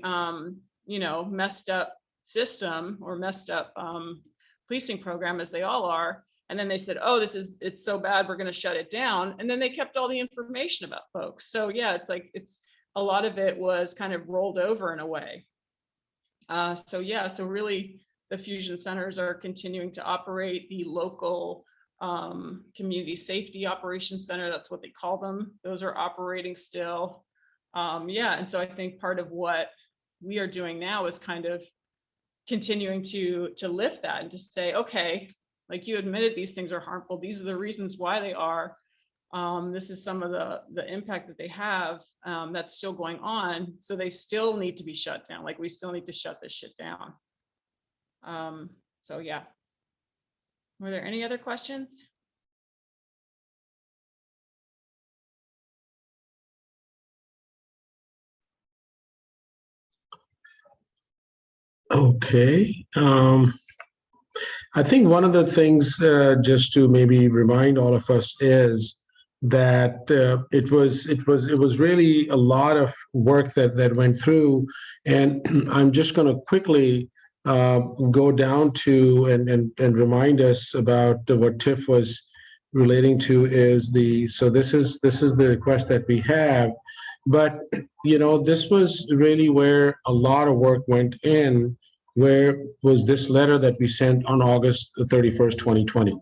messed up system or messed up policing program, as they all are. And then they said, oh, it's so bad, we're going to shut it down. And then they kept all the information about folks. So yeah, it's a lot of it was kind of rolled over in a way. So really the fusion centers are continuing to operate. The local community safety operations center, that's what they call them, those are operating still. And so I think part of what we are doing now is kind of continuing to lift that and to say, okay, like you admitted these things are harmful, these are the reasons why they are. This is some of the impact that they have that's still going on. So they still need to be shut down. Like we still need to shut this shit down. So yeah. Were there any other questions? Okay. I think one of the things, just to maybe remind all of us, is that it was really a lot of work that went through, and I'm just going to quickly go down to and remind us about what Tiff was relating to. So this is the request that we have, but this was really where a lot of work went in. Where was this letter that we sent on August 31st, 2020?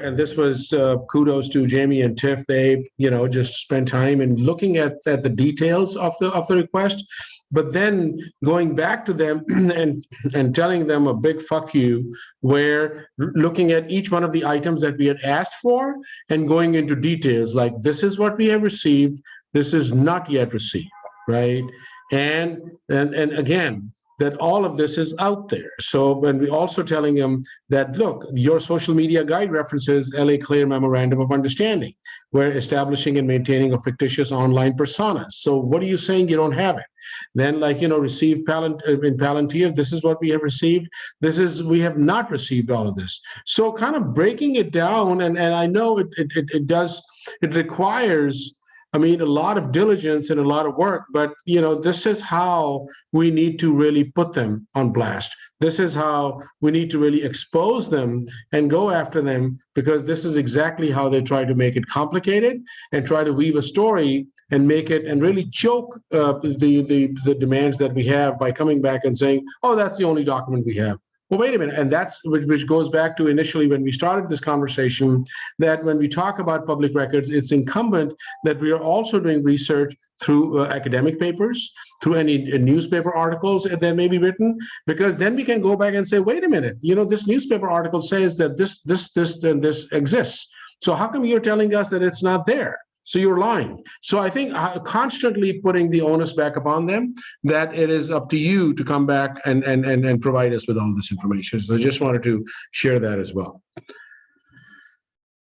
And this was kudos to Jamie and Tiff. They, just spent time in looking at the details of the request, but then going back to them and telling them a big fuck you, where looking at each one of the items that we had asked for and going into details like, this is what we have received, this is not yet received, right? And again, that all of this is out there. So when we're also telling them that, look, your social media guide references LA Clear Memorandum of Understanding. We're establishing and maintaining a fictitious online persona. So what are you saying you don't have it? Then receive in Palantir, this is what we have received. We have not received all of this. So kind of breaking it down, and I know it requires, a lot of diligence and a lot of work, but this is how we need to really put them on blast. This is how we need to really expose them and go after them, because this is exactly how they try to make it complicated and try to weave a story and make it and really choke the demands that we have by coming back and saying, oh, that's the only document we have. Well, wait a minute, and that's which goes back to initially when we started this conversation, that when we talk about public records, it's incumbent that we are also doing research through academic papers, through any newspaper articles that may be written, because then we can go back and say, wait a minute, this newspaper article says that this and this exists. So how come you're telling us that it's not there? So you're lying. So I think constantly putting the onus back upon them, that it is up to you to come back and provide us with all this information. So I just wanted to share that as well.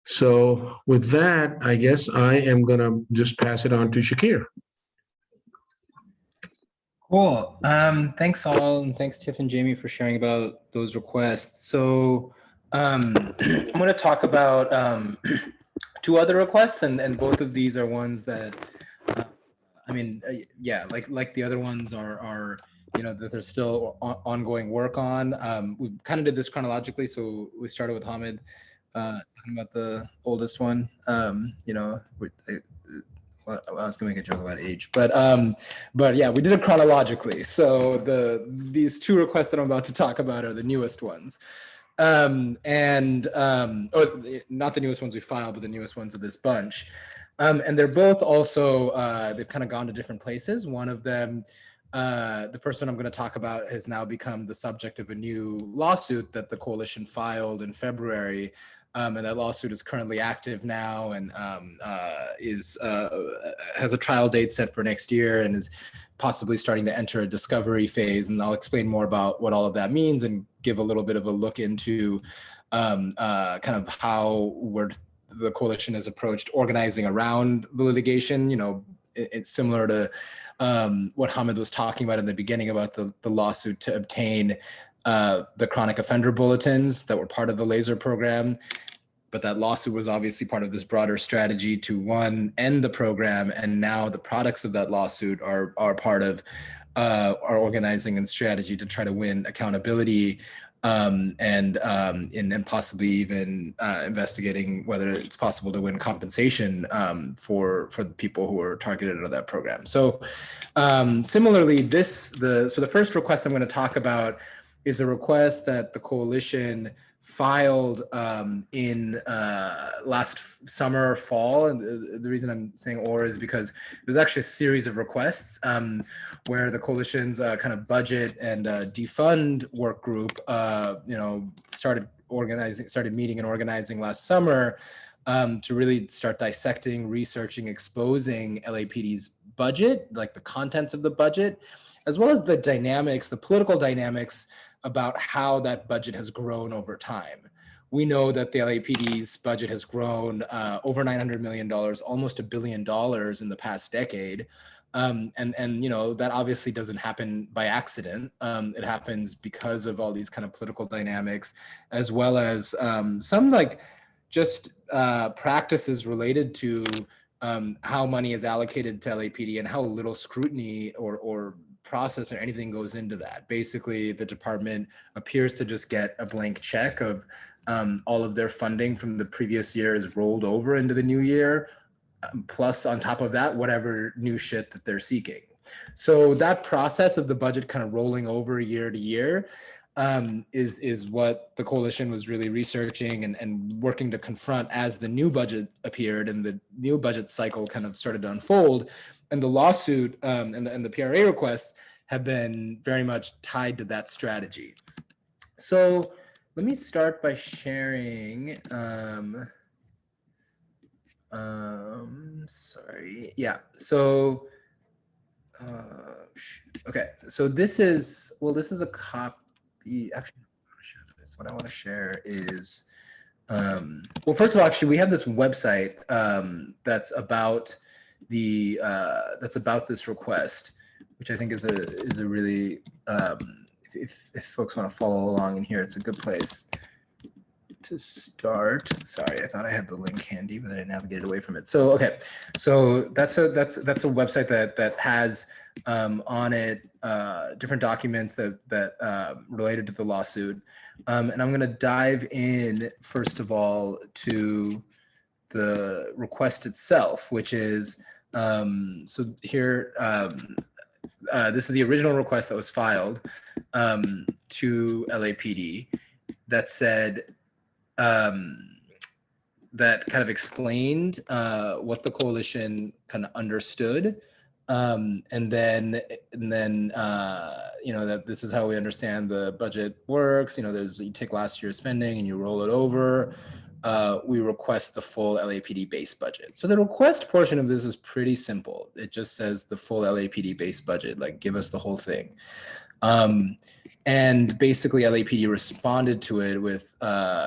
So with that, I guess I am going to just pass it on to Shakir. Cool. Thanks all, and thanks Tiff and Jamie for sharing about those requests. So I'm going to talk about two other requests, and both of these are ones that, like the other ones are that there's still ongoing work on. We kind of did this chronologically, so we started with Hamid talking about the oldest one. I was gonna make a joke about age, but yeah, we did it chronologically. So these two requests that I'm about to talk about are the newest ones. Or not the newest ones we filed, but the newest ones of this bunch. And they're both also, they've kind of gone to different places. One of them The first one I'm going to talk about has now become the subject of a new lawsuit that the coalition filed in February. And that lawsuit is currently active now and has a trial date set for next year and is possibly starting to enter a discovery phase. And I'll explain more about what all of that means and give a little bit of a look into kind of how the coalition has approached organizing around the litigation. You know, it's similar to what Hamid was talking about in the beginning about the lawsuit to obtain the chronic offender bulletins that were part of the LASER program. But that lawsuit was obviously part of this broader strategy to, one, end the program. And now the products of that lawsuit are part of our organizing and strategy to try to win accountability and possibly even investigating whether it's possible to win compensation for the people who are targeted under that program. So similarly, the first request I'm going to talk about is a request that the coalition filed in last summer or fall. And the reason I'm saying or is because there's actually a series of requests where the coalition's kind of budget and defund work group, started meeting and organizing last summer to really start dissecting, researching, exposing LAPD's budget, like the contents of the budget, as well as the dynamics, the political dynamics about how that budget has grown over time. We know that the LAPD's budget has grown over $900 million, almost $1 billion in the past decade. And that obviously doesn't happen by accident. It happens because of all these kind of political dynamics, as well as some practices related to how money is allocated to LAPD and how little scrutiny or process or anything goes into that. Basically, the department appears to just get a blank check of all of their funding from the previous year is rolled over into the new year, plus on top of that, whatever new shit that they're seeking. So that process of the budget kind of rolling over year to year is what the coalition was really researching and working to confront as the new budget appeared and the new budget cycle kind of started to unfold. And the lawsuit and the PRA requests have been very much tied to that strategy. So let me start by sharing, sorry. Yeah, so, okay. So this is a copy, actually, what I want to share is, well, first of all, actually, we have this website that's about this request, which I think is a really if folks want to follow along in here, it's a good place to start. Sorry, I thought I had the link handy, but I navigated away from it. So okay, so that's a website that has on it different documents that related to the lawsuit, and I'm going to dive in first of all to the request itself, which is so here. This is the original request that was filed to LAPD that said that kind of explained what the coalition kind of understood, and then that this is how we understand the budget works. You take last year's spending and you roll it over. We request the full LAPD base budget. So the request portion of this is pretty simple. It just says the full LAPD base budget, like give us the whole thing. And basically LAPD responded to it with,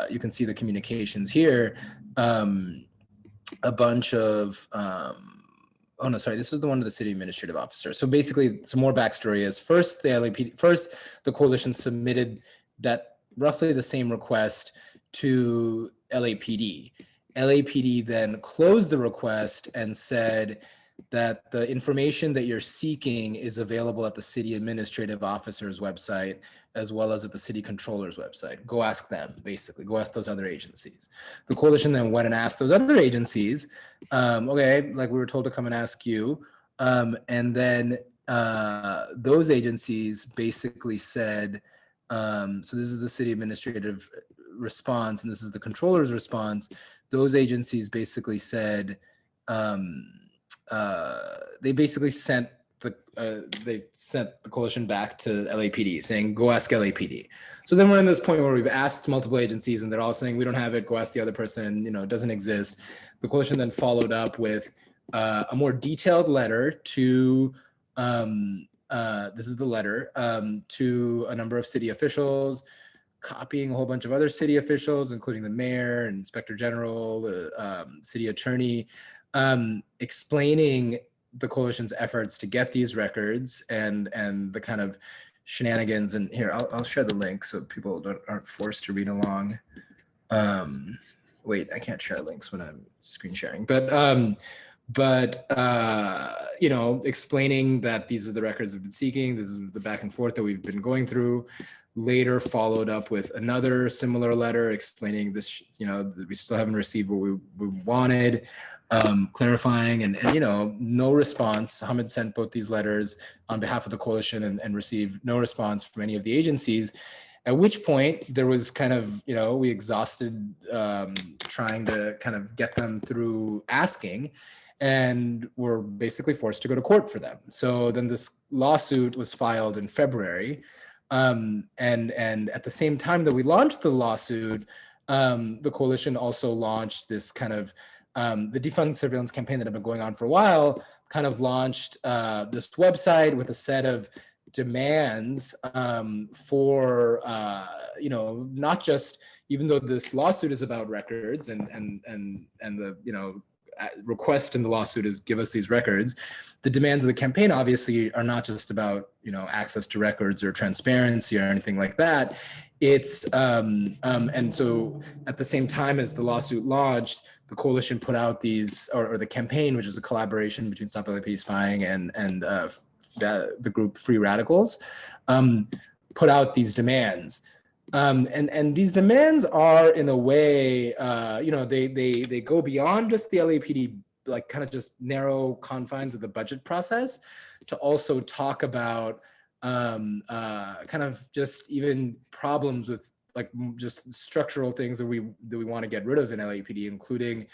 you can see the communications here, a bunch of, oh no, sorry, this is the one to the city administrative officer. So basically some more backstory is first the coalition submitted that roughly the same request to LAPD. LAPD then closed the request and said that the information that you're seeking is available at the city administrative officer's website, as well as at the city controller's website. Go ask them, basically. Go ask those other agencies. The coalition then went and asked those other agencies, okay, like we were told to come and ask you. And then those agencies basically said, so this is the city administrative response, and this is the controller's response. Those agencies basically said, they basically sent they sent the coalition back to LAPD saying, go ask LAPD. So then we're in this point where we've asked multiple agencies and they're all saying, we don't have it, go ask the other person, it doesn't exist. The coalition then followed up with a more detailed letter to, this is the letter, to a number of city officials, copying a whole bunch of other city officials, including the mayor and inspector general, the city attorney, explaining the coalition's efforts to get these records and the kind of shenanigans. And here, I'll share the link so people aren't forced to read along. Wait, I can't share links when I'm screen sharing, but explaining that these are the records we've been seeking. This is the back and forth that we've been going through. Later followed up with another similar letter explaining this, that we still haven't received what we wanted, clarifying and no response. Hamid sent both these letters on behalf of the coalition and received no response from any of the agencies. At which point there was kind of, we exhausted trying to kind of get them through asking, and were basically forced to go to court for them. So then this lawsuit was filed in February. And at the same time that we launched the lawsuit, the coalition also launched this kind of, the defund surveillance campaign that had been going on for a while, kind of launched this website with a set of demands for, not just, even though this lawsuit is about records and the, request in the lawsuit is give us these records. The demands of the campaign obviously are not just about, access to records or transparency or anything like that. It's, and so at the same time as the lawsuit launched, the coalition put out these, or the campaign, which is a collaboration between Stop LAPD Spying and the group Free Radicals, put out these demands. And these demands are, in a way, they go beyond just the LAPD, like kind of just narrow confines of the budget process, to also talk about kind of just even problems with like just structural things that we want to get rid of in LAPD, including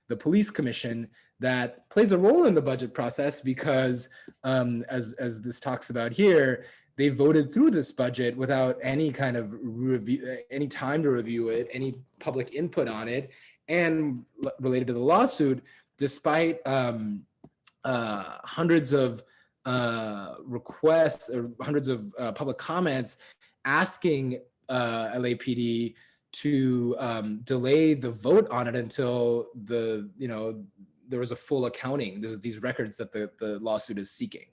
the police commission that plays a role in the budget process because, as this talks about here, they voted through this budget without any kind of review, any time to review it, any public input on it. And related to the lawsuit, despite hundreds of requests or hundreds of public comments asking LAPD to delay the vote on it until there was a full accounting. There's these records that the lawsuit is seeking.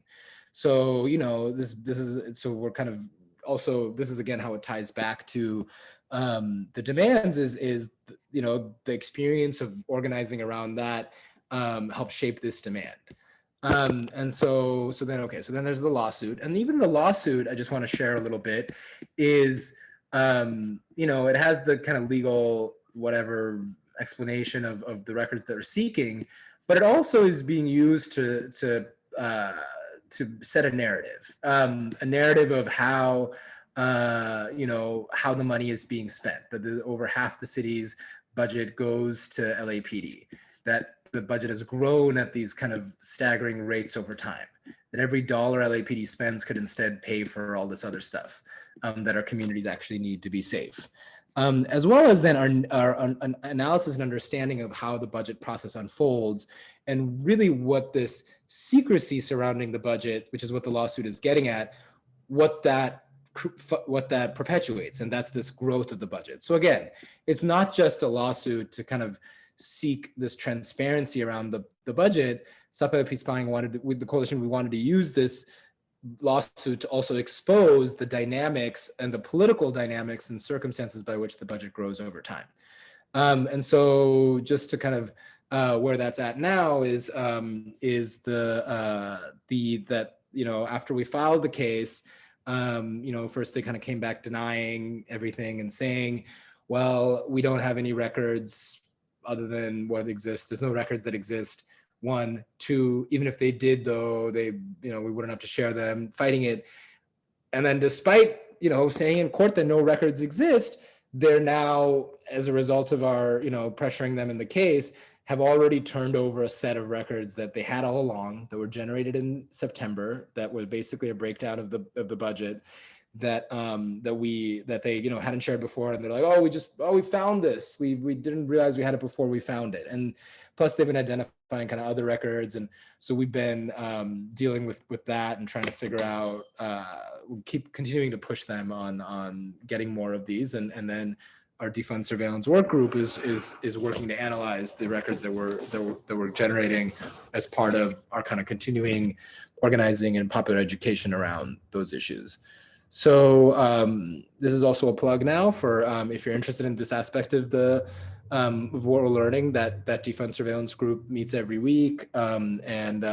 So, this is, so we're kind of also, this is again how it ties back to the demands is the experience of organizing around that helped shape this demand. And so then there's the lawsuit, and even the lawsuit, I just want to share a little bit, is, it has the kind of legal, whatever explanation of the records that we're seeking, but it also is being used to set a narrative of how, how the money is being spent, that over half the city's budget goes to LAPD, that the budget has grown at these kind of staggering rates over time, that every dollar LAPD spends could instead pay for all this other stuff that our communities actually need to be safe. As well as then our analysis and understanding of how the budget process unfolds, and really what this secrecy surrounding the budget, which is what the lawsuit is getting at, what that perpetuates, and that's this growth of the budget. So again, it's not just a lawsuit to kind of seek this transparency around the budget. Stop LAPD Spying with the coalition, we wanted to use this lawsuit to also expose the dynamics and the political dynamics and circumstances by which the budget grows over time. And so just to kind of where that's at now is that after we filed the case, first they kind of came back denying everything and saying, well, we don't have any records other than what exists. There's no records that exist. 1, 2, even if they did though, we wouldn't have to share them, fighting it. And then despite, saying in court that no records exist, they're now, as a result of our, pressuring them in the case, have already turned over a set of records that they had all along that were generated in September, that were basically a breakdown of the budget that they hadn't shared before, and they're like, we found this. We didn't realize we had it before we found it. And plus they've been identifying kind of other records, and so we've been dealing with that and trying to figure out, we keep continuing to push them on getting more of these, and then our defund surveillance work group is working to analyze the records that we're generating as part of our kind of continuing organizing and popular education around those issues. So this is also a plug now for if you're interested in this aspect of of what we're learning. That defund surveillance group meets every week and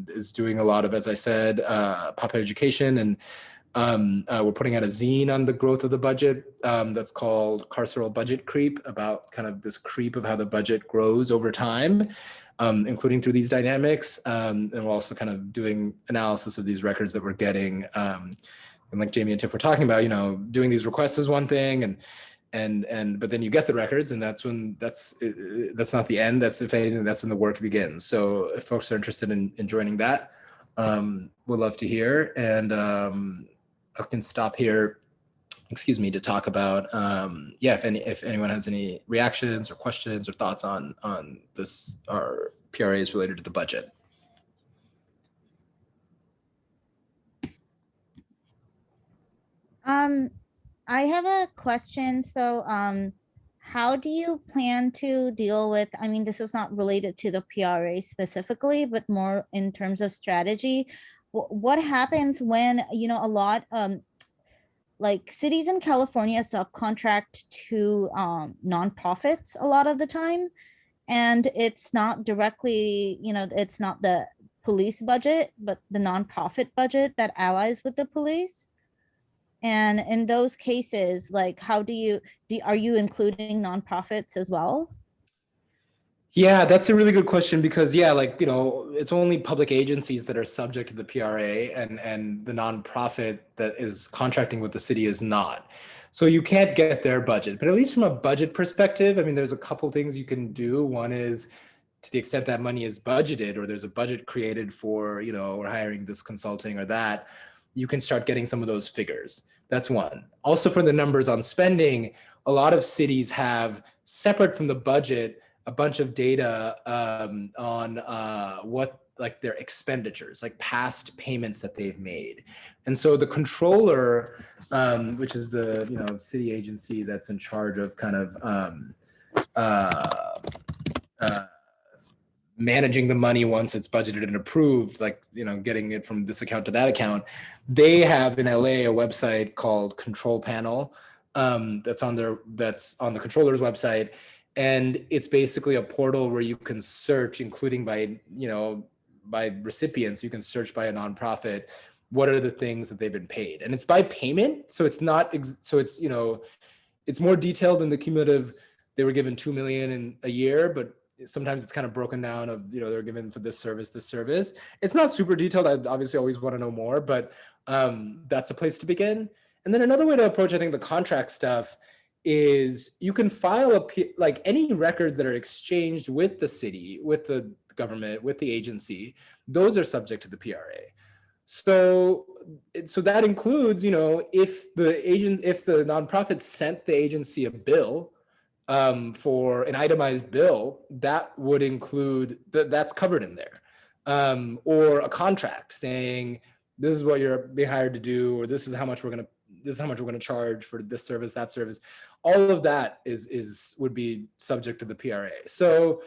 is doing a lot of, as I said, popular education, and we're putting out a zine on the growth of the budget that's called Carceral Budget Creep, about kind of this creep of how the budget grows over time, including through these dynamics. And we're also kind of doing analysis of these records that we're getting. And like Jamie and Tiff were talking about, doing these requests is one thing, but then you get the records, and that's not the end. That's, if anything, that's when the work begins. So if folks are interested in joining that, we'd love to hear. And I can stop here, to talk about, if anyone has any reactions or questions or thoughts on this, our PRAs related to the budget. I have a question. So, how do you plan to deal with, I mean, this is not related to the PRA specifically, but more in terms of strategy. What happens when, a lot, like cities in California subcontract to nonprofits a lot of the time, and it's not directly, it's not the police budget, but the nonprofit budget that allies with the police. And in those cases, like, how are you including nonprofits as well? Yeah, that's a really good question, because it's only public agencies that are subject to the PRA, and the nonprofit that is contracting with the city is not. So you can't get their budget, but at least from a budget perspective, I mean, there's a couple things you can do. One is, to the extent that money is budgeted, or there's a budget created for, we're hiring this consulting or that, you can start getting some of those figures. That's one. Also, for the numbers on spending, a lot of cities have, separate from the budget, a bunch of data on what, like, their expenditures, like past payments that they've made. And so the controller, which is the city agency that's in charge of kind of managing the money once it's budgeted and approved, like, getting it from this account to that account, they have in LA a website called Control Panel that's on the controller's website. And it's basically a portal where you can search, including by recipients. You can search by a nonprofit, what are the things that they've been paid, and it's by payment. So it's not, it's more detailed than the cumulative. They were given 2 million in a year, but sometimes it's kind of broken down of, they're given for this service. It's not super detailed. I obviously always want to know more, but that's a place to begin. And then another way to approach, I think, the contract stuff is you can file like any records that are exchanged with the city, with the government, with the agency, those are subject to the PRA. So that includes, if the nonprofit sent the agency a bill, for an itemized bill, that would include, that's covered in there. Or a contract saying, this is what you're being hired to do, or this is how much we're going to charge for this service, that service. All of that would be subject to the PRA. So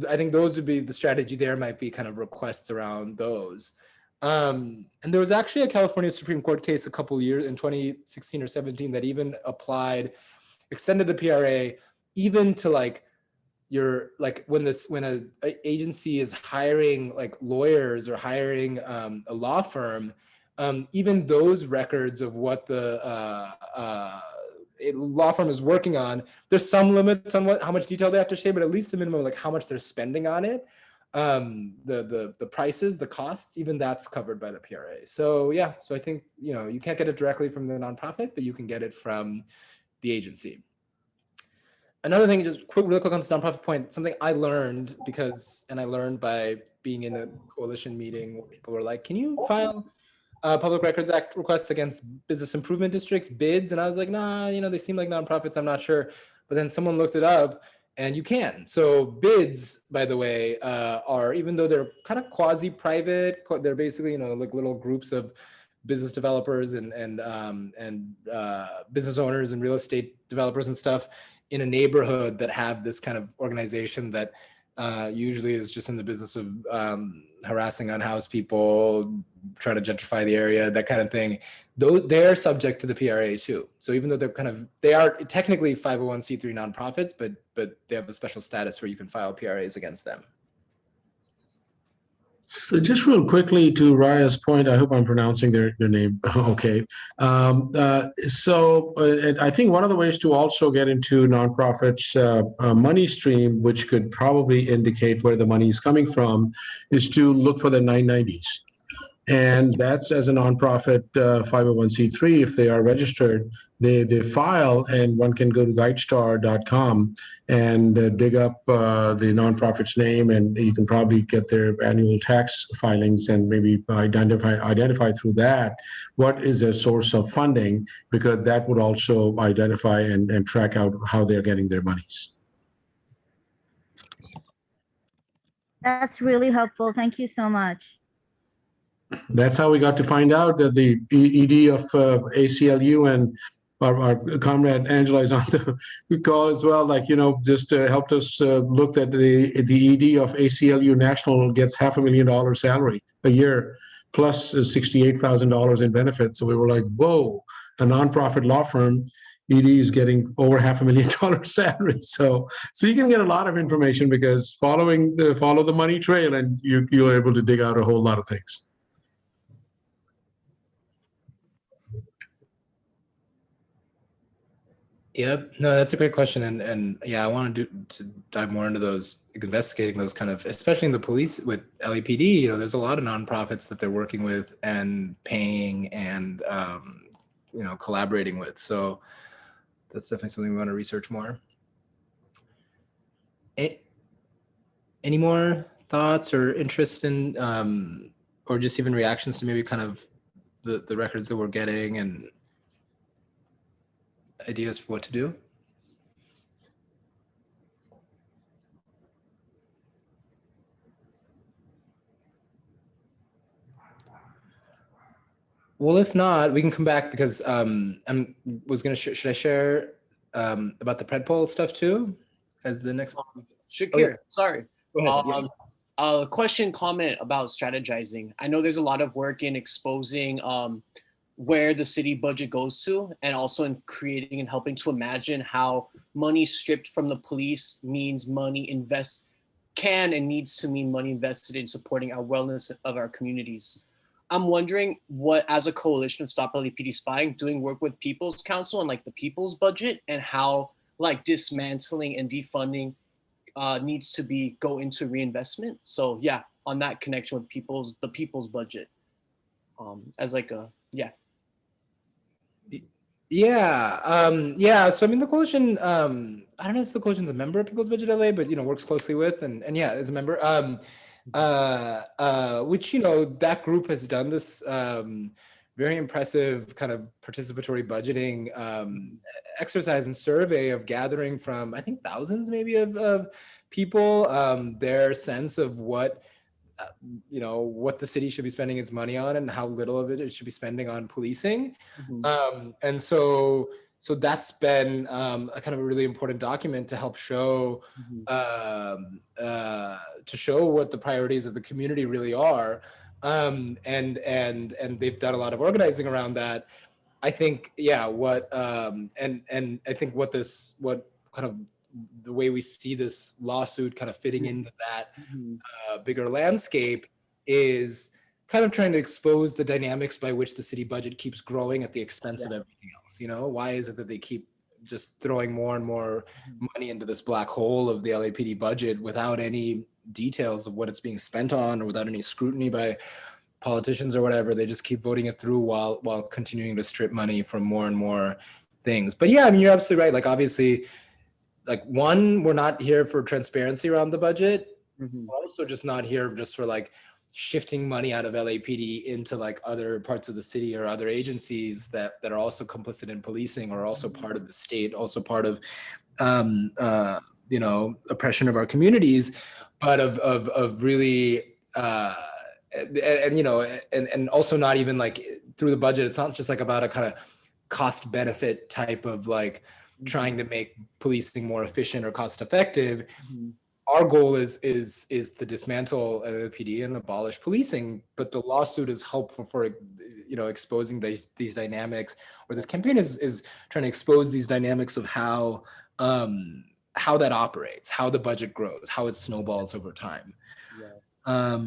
I think those would be the strategy. There might be kind of requests around those. And there was actually a California Supreme Court case a couple years in 2016 or 17 that even extended the PRA even to when an agency is hiring like lawyers or hiring a law firm, even those records of what the law firm is working on, there's some limits on how much detail they have to share, but at least the minimum, like how much they're spending on it, the prices, the costs, even that's covered by the PRA. So yeah, so I think, you can't get it directly from the nonprofit, but you can get it from the agency. another thing, just really quick on this nonprofit point, something I learned I learned by being in a coalition meeting where people were like, can you file Public Records Act requests against business improvement districts, bids? And I was like, nah, they seem like nonprofits, I'm not sure. But then someone looked it up and you can. So bids, by the way, are, even though they're kind of quasi-private, they're basically, like little groups of business developers and business owners and real estate developers and stuff in a neighborhood that have this kind of organization that usually is just in the business of harassing unhoused people, trying to gentrify the area, that kind of thing. Though they're subject to the PRA too. So even though they are technically 501c3 nonprofits, but they have a special status where you can file PRAs against them. So just real quickly to Raya's point, I hope I'm pronouncing their name okay. And I think one of the ways to also get into nonprofits' money stream, which could probably indicate where the money is coming from, is to look for the 990s. And that's, as a nonprofit 501c3, if they are registered, they file, and one can go to guidestar.com and dig up the nonprofit's name, and you can probably get their annual tax filings and maybe identify through that what is their source of funding, because that would also identify and track out how they're getting their monies. That's really helpful. Thank you so much. That's how we got to find out that the ED of ACLU and our comrade Angela is on the call as well. Just helped us look at the ED of ACLU National gets $500,000 salary a year, plus $68,000 in benefits. So we were like, whoa, a nonprofit law firm, ED is getting over $500,000 salary. So you can get a lot of information, because follow the money trail, and you're able to dig out a whole lot of things. Yep. No, that's a great question. And yeah, I wanted to dive more into those, investigating those kind of, especially in the police with LAPD, there's a lot of nonprofits that they're working with and paying and, collaborating with. So that's definitely something we want to research more. Any more thoughts or interest in, or just even reactions to maybe kind of the records that we're getting and ideas for what to do? Well, if not, we can come back, because should I share about the PredPol stuff too as the next one? Shakir, Oh, yeah. sorry. Go ahead. Yeah. Question, comment about strategizing. I know there's a lot of work in exposing where the city budget goes to, and also in creating and helping to imagine how money stripped from the police means money can and needs to mean money invested in supporting our wellness of our communities. I'm wondering what, as a coalition of Stop LAPD Spying, doing work with People's Council and the people's budget, and how dismantling and defunding needs to go into reinvestment. So yeah, on that connection with the people's budget, as Yeah. So I mean, the coalition, I don't know if the coalition's a member of People's Budget LA, but works closely with and yeah, is a member. Which that group has done this very impressive kind of participatory budgeting exercise and survey of gathering from, I think, thousands maybe of people, their sense of what what the city should be spending its money on and how little of it should be spending on policing. Mm-hmm. And so that's been a kind of a really important document to help show, to show what the priorities of the community really are. And they've done a lot of organizing around that. I think, yeah, and I think what kind of the way we see this lawsuit kind of fitting into that bigger landscape is kind of trying to expose the dynamics by which the city budget keeps growing at the expense of everything else. Why is it that they keep just throwing more and more money into this black hole of the LAPD budget without any details of what it's being spent on, or without any scrutiny by politicians or whatever? They just keep voting it through while continuing to strip money from more and more things. But yeah, I mean, you're absolutely right. Obviously, like, one, we're not here for transparency around the budget. Mhm. We're also just not here just for like shifting money out of LAPD into like other parts of the city or other agencies that are also complicit in policing, or also part of the state, also part of you know, oppression of our communities, but of really and you know, and also not even like through the budget. It's not just like about a kind of cost benefit type of like trying to make policing more efficient or cost effective. Mhm. Our goal is to dismantle LAPD and abolish policing, but the lawsuit is helpful for, you know, exposing these dynamics, or this campaign is trying to expose these dynamics of how that operates, how the budget grows, how it snowballs over time. Yeah.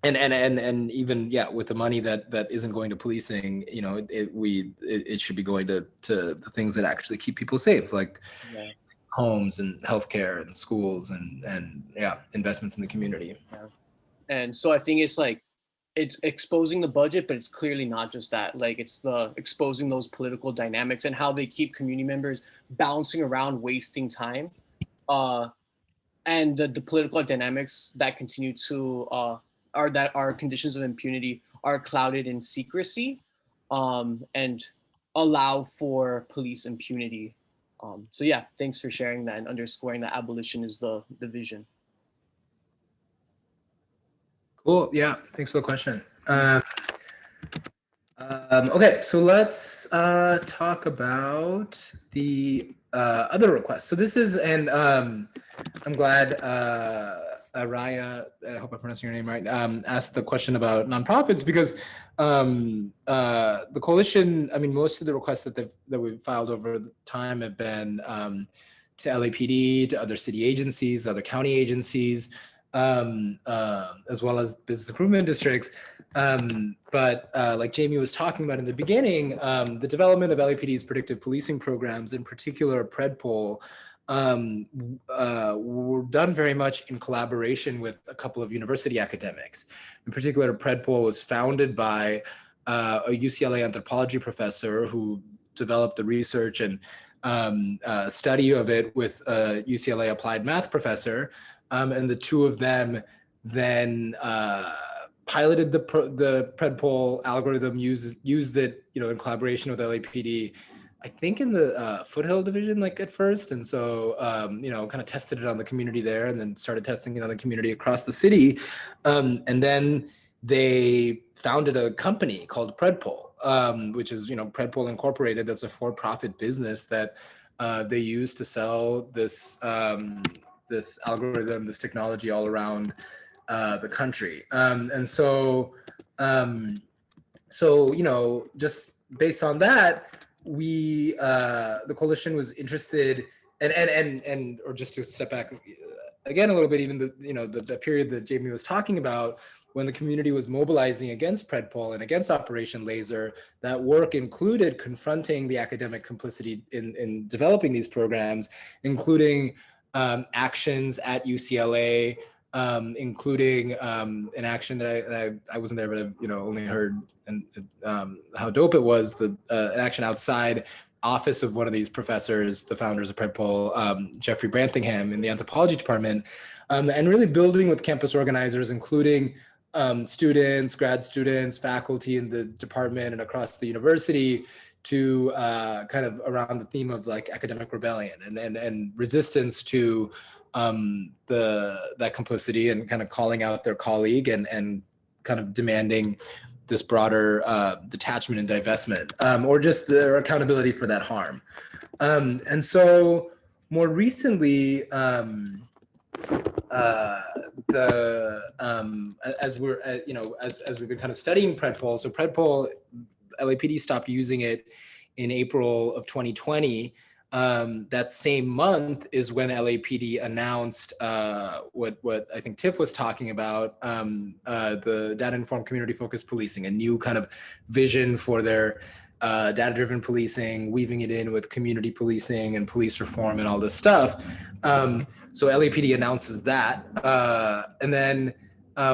And even, yeah, with the money that isn't going to policing, you know, it should be going to the things that actually keep people safe, like Yeah. homes and healthcare and schools and yeah, investments in the community. And so I think it's like, it's exposing the budget, but it's clearly not just that. Like, it's the exposing those political dynamics and how they keep community members bouncing around, wasting time, and the political dynamics that continue to are that our conditions of impunity are clouded in secrecy, and allow for police impunity. So yeah, thanks for sharing that and underscoring that abolition is the vision. Cool. Yeah. Thanks for the question. Okay, so let's talk about the other requests. So this is, and I'm glad Raya, I hope I'm pronouncing your name right, asked the question about nonprofits, because the coalition, I mean, most of the requests that we've filed over time have been to LAPD, to other city agencies, other county agencies, as well as business improvement districts. But like Jamie was talking about in the beginning, the development of LAPD's predictive policing programs, in particular PredPol, were done very much in collaboration with a couple of university academics. In particular, PredPol was founded by a UCLA anthropology professor who developed the research and study of it with a UCLA applied math professor. And the two of them then piloted the PredPol algorithm, used it, you know, in collaboration with LAPD, I think in the Foothill division, like at first. And so, you know, kind of tested it on the community there, and then started testing it on the community across the city. And then they founded a company called PredPol, which is, you know, PredPol Incorporated. That's a for-profit business that they use to sell this this algorithm, this technology all around the country. And so, so, you know, just based on that, we, the coalition was interested, or just to step back again a little bit, even the, you know, the period that Jamie was talking about, when the community was mobilizing against PredPol and against Operation LASER, that work included confronting the academic complicity in developing these programs, including actions at UCLA, including an action that I wasn't there, but I, you know, only heard and how dope it was, the an action outside office of one of these professors, the founders of PredPol, Jeffrey Brantingham, in the anthropology department, and really building with campus organizers, including students, grad students, faculty in the department and across the university, to kind of around the theme of like academic rebellion and resistance to that complicity, and kind of calling out their colleague and kind of demanding this broader detachment and divestment, or just their accountability for that harm. And so more recently, as we're, you know, as we've been kind of studying PredPol, so PredPol, LAPD stopped using it in April of 2020. That same month is when LAPD announced what I think Tiff was talking about, the data-informed community-focused policing, a new kind of vision for their data-driven policing, weaving it in with community policing and police reform and all this stuff. So LAPD announces that, and then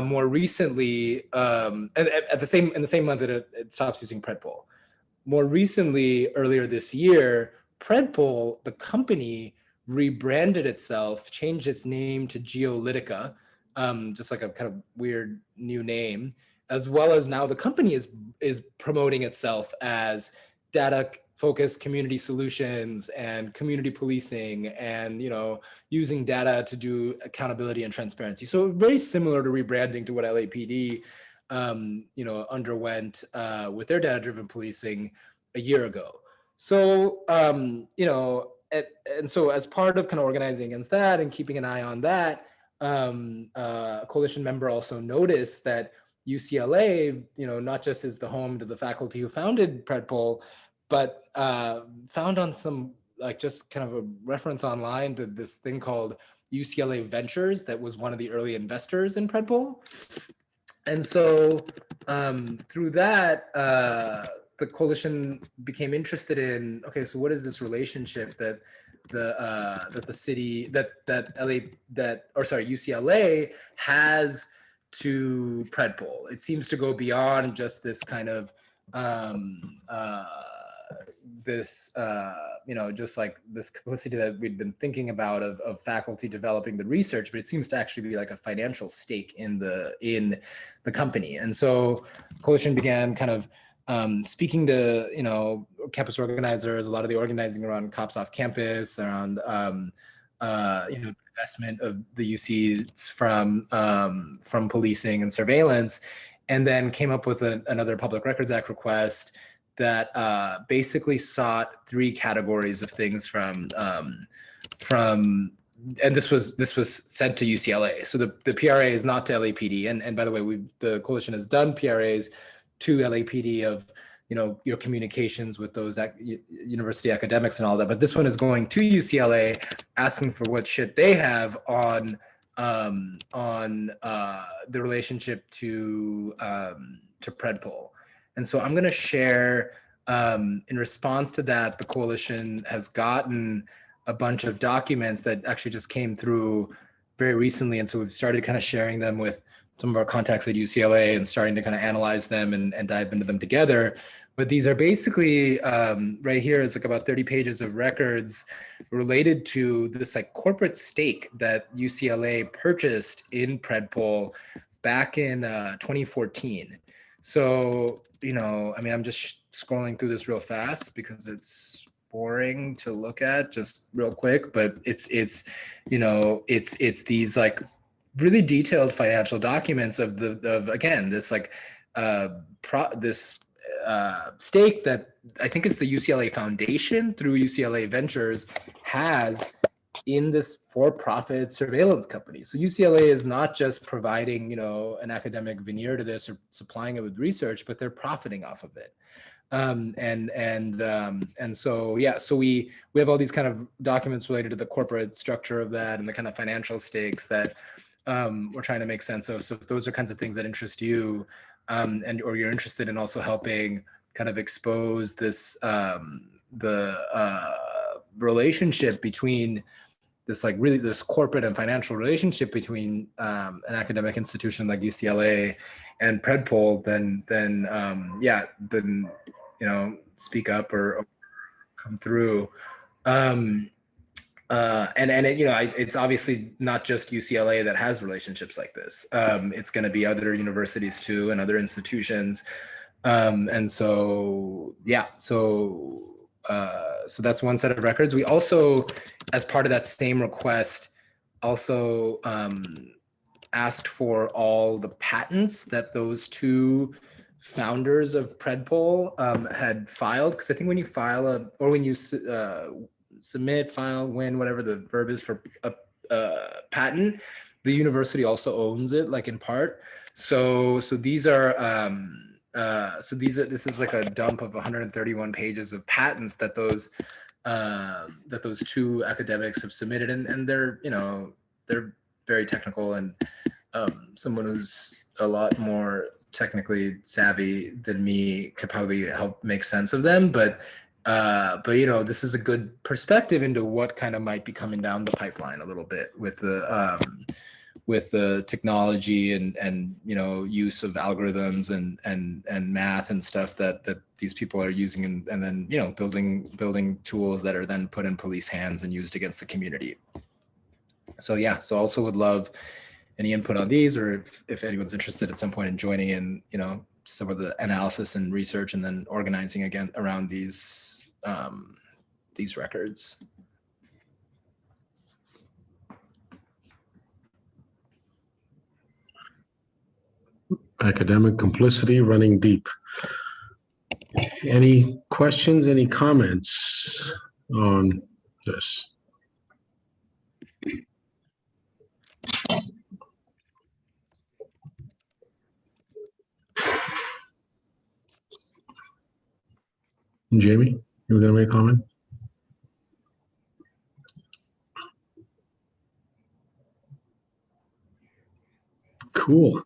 more recently, and in the same month that it stops using PredPol. More recently, earlier this year, PredPol, the company, rebranded itself, changed its name to Geolytica, just like a kind of weird new name, as well as now the company is promoting itself as data focused community solutions and community policing, and using data to do accountability and transparency. So very similar to rebranding to what LAPD underwent with their data-driven policing a year ago. So and so as part of kind of organizing against that and keeping an eye on that, a coalition member also noticed that UCLA, not just is the home to the faculty who founded PredPol, but found on some, like, just kind of a reference online to this thing called UCLA Ventures that was one of the early investors in PredPol. And so through that, the coalition became interested in, okay, so what is this relationship that UCLA has to PredPol? It seems to go beyond just this kind of just like this complicity that we'd been thinking about of faculty developing the research, but it seems to actually be like a financial stake in the company. And so coalition began kind of speaking to campus organizers, a lot of the organizing around cops off campus, around investment of the UCs from policing and surveillance, and then came up with another Public Records Act request that basically sought three categories of things from and this was sent to UCLA. So the PRA is not to LAPD, and by the way, the coalition has done PRAs to LAPD of your communications with those university academics and all that, but this one is going to UCLA asking for what shit they have on the relationship to PredPol. And so I'm going to share, in response to that, the coalition has gotten a bunch of documents that actually just came through very recently. And so we've started kind of sharing them with some of our contacts at UCLA and starting to kind of analyze them and dive into them together. But these are basically, right here is like about 30 pages of records related to this like corporate stake that UCLA purchased in PredPol back in 2014. So, I'm just scrolling through this real fast because it's boring to look at just real quick, but it's these like really detailed financial documents of again, this like this stake that I think it's the UCLA Foundation through UCLA Ventures has in this for-profit surveillance company. So UCLA is not just providing, an academic veneer to this or supplying it with research, but they're profiting off of it. So we have all these kind of documents related to the corporate structure of that and the kind of financial stakes that we're trying to make sense of. So if those are kinds of things that interest you, or you're interested in also helping kind of expose this relationship between this corporate and financial relationship between an academic institution like UCLA and PredPol, then speak up or come through. It's obviously not just UCLA that has relationships like this. It's going to be other universities too and other institutions. So that's one set of records. We also, as part of that same request, also asked for all the patents that those two founders of PredPol had filed. Because I think when you file submit, file, win, whatever the verb is for a patent, the university also owns it, like in part. So these are this is like a dump of 131 pages of patents that those two academics have submitted, and they're very technical, and someone who's a lot more technically savvy than me could probably help make sense of them, but this is a good perspective into what kind of might be coming down the pipeline a little bit with the with the technology and you know, use of algorithms and math and stuff that these people are using, and then, you know, building tools that are then put in police hands and used against the community. So yeah, so also would love any input on these, or if anyone's interested at some point in joining in, you know, some of the analysis and research and then organizing again around these records. Academic complicity running deep. Any questions, any comments on this? Jamie, you were going to make a comment? Cool.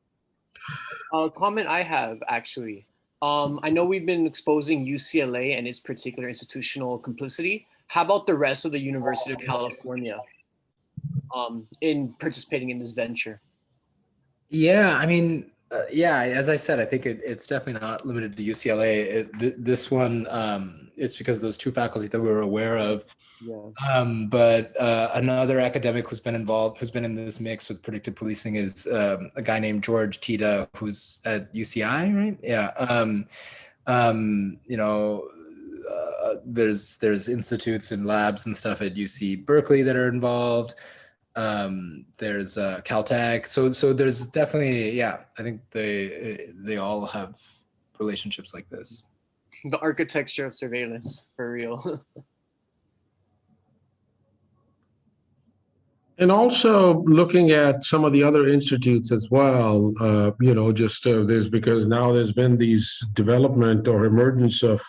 A comment I have, actually. I know we've been exposing UCLA and its particular institutional complicity. How about the rest of the University of California in participating in this venture? Yeah, I mean, yeah, as I said, I think it's definitely not limited to UCLA. This one, it's because those two faculty that we were aware of. Yeah. But another academic who's been involved, who's been in this mix with predictive policing, is a guy named George Tita, who's at UCI, right? Yeah. You know, there's institutes and labs and stuff at UC Berkeley that are involved. There's Caltech. So there's definitely, yeah, I think they all have relationships like this. The architecture of surveillance, for real. And also looking at some of the other institutes as well, you know, just this, because now there's been these development or emergence of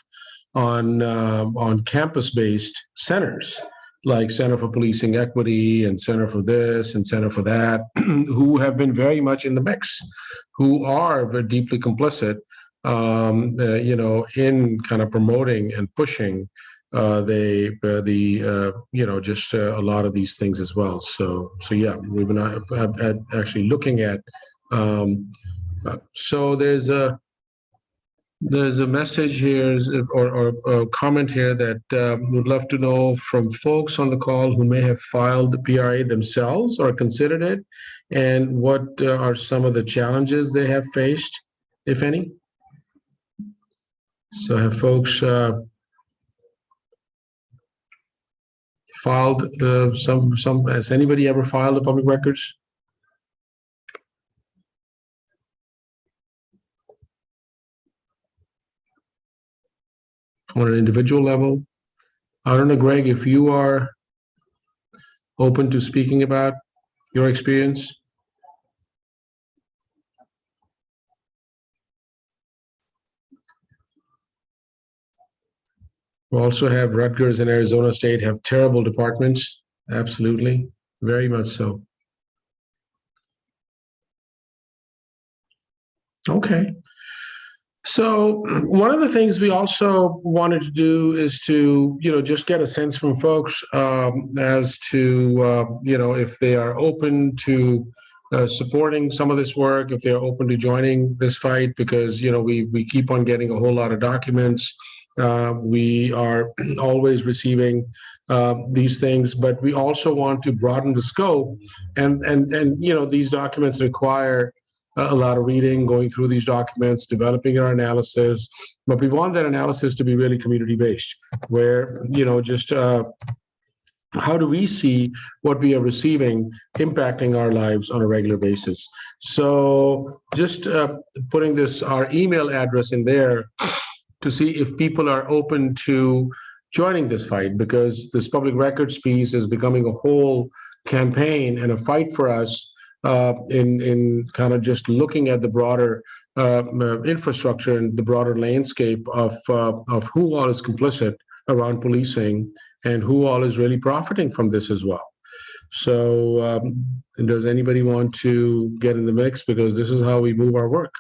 on campus-based centers, like Center for Policing Equity and Center for this and Center for that, who have been very much in the mix, who are very deeply complicit, you know, in kind of promoting and pushing you know, just a lot of these things as well. So yeah, we've been actually looking at. So there's a message here or a comment here that would love to know from folks on the call who may have filed the PRA themselves or considered it, and what are some of the challenges they have faced, if any. So have folks filed has anybody ever filed the public records? On an individual level? I don't know, Greg, if you are open to speaking about your experience. We also have Rutgers and Arizona State have terrible departments. Absolutely, very much so. Okay. So one of the things we also wanted to do is to, you know, just get a sense from folks as to, you know, if they are open to supporting some of this work, if they're open to joining this fight, because, you know, we keep on getting a whole lot of documents. We are always receiving these things, but we also want to broaden the scope, and you know, these documents require a lot of reading, going through these documents, developing our analysis, but we want that analysis to be really community-based, where, you know, just how do we see what we are receiving impacting our lives on a regular basis. So just putting our email address in there to see if people are open to joining this fight, because this public records piece is becoming a whole campaign and a fight for us in kind of just looking at the broader infrastructure and the broader landscape of who all is complicit around policing and who all is really profiting from this as well. So does anybody want to get in the mix? Because this is how we move our work.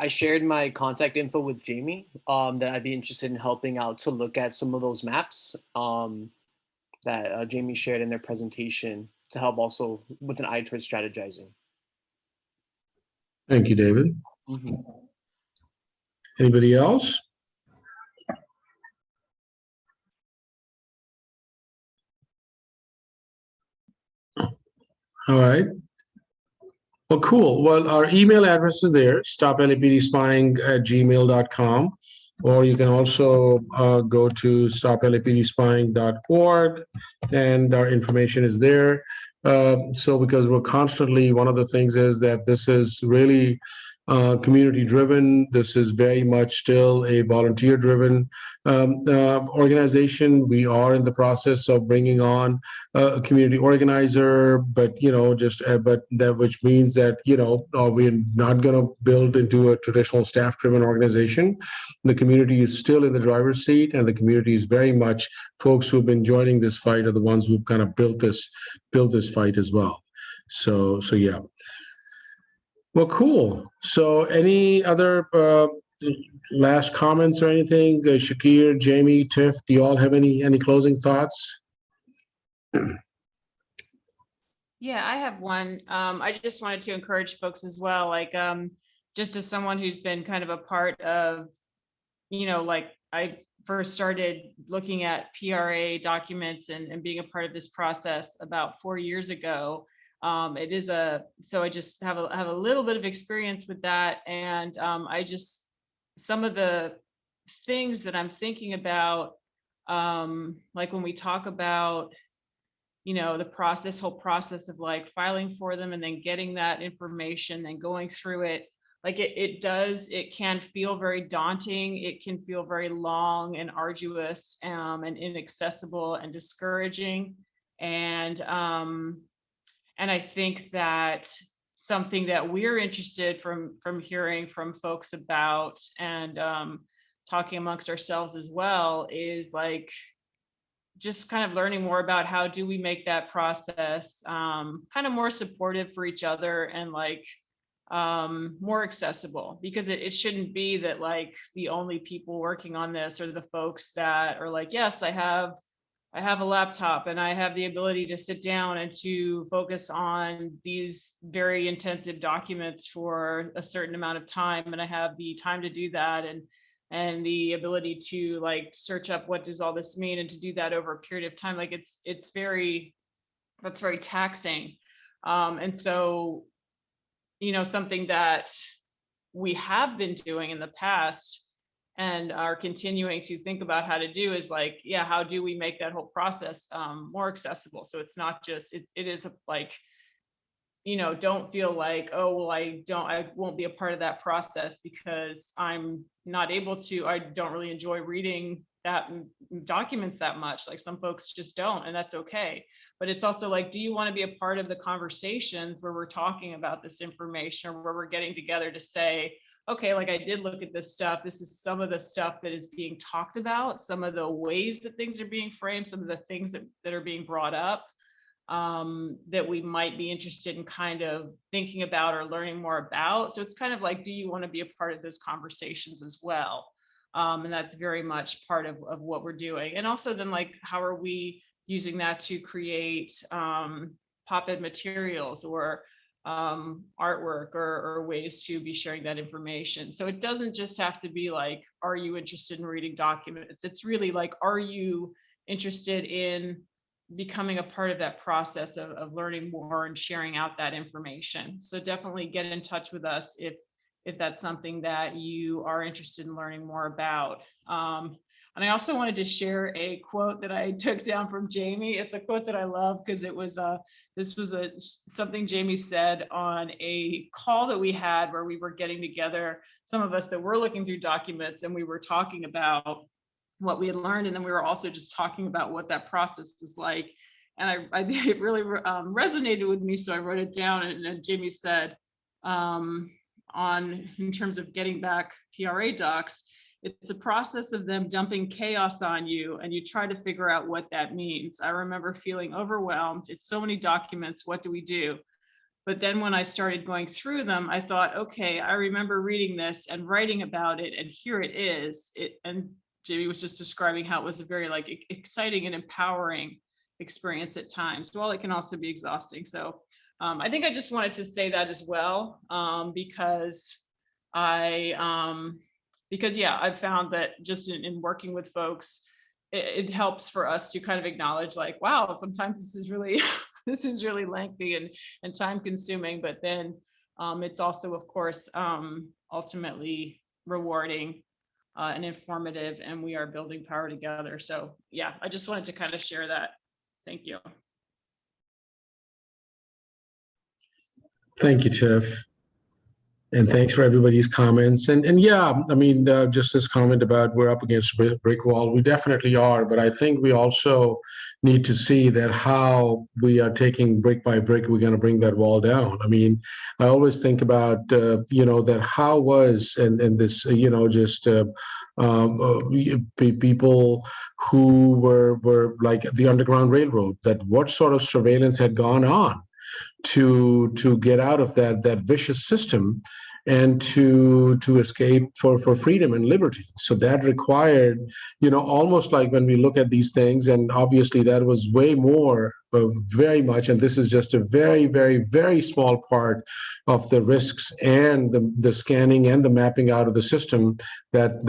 I shared my contact info with Jamie, that I'd be interested in helping out to look at some of those maps that Jamie shared in their presentation to help also with an eye towards strategizing. Thank you, David. Anybody else? All right. Well, cool. Well, our email address is there, stoplapdspying@gmail.com, or you can also go to stoplapdspying.org, and our information is there. So because we're constantly, one of the things is that this is really community driven. This is very much still a volunteer driven organization. We are in the process of bringing on a community organizer, but but that, which means that we're not going to build into a traditional staff driven organization. The community is still in the driver's seat, and the community is very much folks who've been joining this fight are the ones who've kind of built this fight as well. So yeah. Well, cool. So any other last comments or anything? Shakir, Jamie, Tiff, do you all have any closing thoughts? Yeah, I have one. I just wanted to encourage folks as well, like just as someone who's been kind of a part of, like I first started looking at PRA documents and being a part of this process about 4 years ago. So I just have a little bit of experience with that, and some of the things that I'm thinking about, like when we talk about this whole process of like filing for them and then getting that information and going through it, like it can feel very daunting. It can feel very long and arduous, and inaccessible and discouraging, and I think that something that we're interested from hearing from folks about, and talking amongst ourselves as well, is like just kind of learning more about how do we make that process kind of more supportive for each other, and like more accessible, because it shouldn't be that like the only people working on this are the folks that are like, yes, I have a laptop and I have the ability to sit down and to focus on these very intensive documents for a certain amount of time, and I have the time to do that, and the ability to like search up what does all this mean, and to do that over a period of time. Like that's very taxing. And so, something that we have been doing in the past and are continuing to think about how to do is like, yeah, how do we make that whole process more accessible? So it's not just, it is like, don't feel like, oh, well, I won't be a part of that process because I'm not able to, I don't really enjoy reading that documents that much. Like some folks just don't, and that's okay. But it's also like, do you want to be a part of the conversations where we're talking about this information, or where we're getting together to say, okay, like I did look at this stuff. This is some of the stuff that is being talked about, some of the ways that things are being framed, some of the things that are being brought up, that we might be interested in kind of thinking about or learning more about. So it's kind of like, do you want to be a part of those conversations as well? And that's very much part of what we're doing. And also then like, how are we using that to create pop-ed materials or artwork or ways to be sharing that information? So it doesn't just have to be like, are you interested in reading documents? It's really like, are you interested in becoming a part of that process of learning more and sharing out that information? So definitely get in touch with us if that's something that you are interested in learning more about. And I also wanted to share a quote that I took down from Jamie. It's a quote that I love because it was something Jamie said on a call that we had where we were getting together, some of us that were looking through documents, and we were talking about what we had learned, and then we were also just talking about what that process was like. And it really resonated with me, so I wrote it down. And Jamie said, in terms of getting back PRA docs, it's a process of them dumping chaos on you, and you try to figure out what that means. I remember feeling overwhelmed. It's so many documents. What do we do? But then when I started going through them, I thought, okay, I remember reading this and writing about it, and here it is. And Jamie was just describing how it was a very like exciting and empowering experience at times, while it can also be exhausting. So I think I just wanted to say that as well, because yeah, I've found that just in working with folks, it helps for us to kind of acknowledge like, wow, sometimes this is really this is really lengthy and time consuming, but then it's also, of course, ultimately rewarding and informative, and we are building power together. So yeah, I just wanted to kind of share that. Thank you. Thank you, Tiff. And thanks for everybody's comments. And yeah, I mean, just this comment about we're up against a brick wall, we definitely are. But I think we also need to see that how we are taking brick by brick, we're going to bring that wall down. I mean, I always think about, that how was, and this, just people who were like the Underground Railroad, that what sort of surveillance had gone on to get out of that vicious system and to escape for freedom and liberty. So that required, almost like when we look at these things, and obviously that was way more, very much, and this is just a very, very, very small part of the risks and the scanning and the mapping out of the system that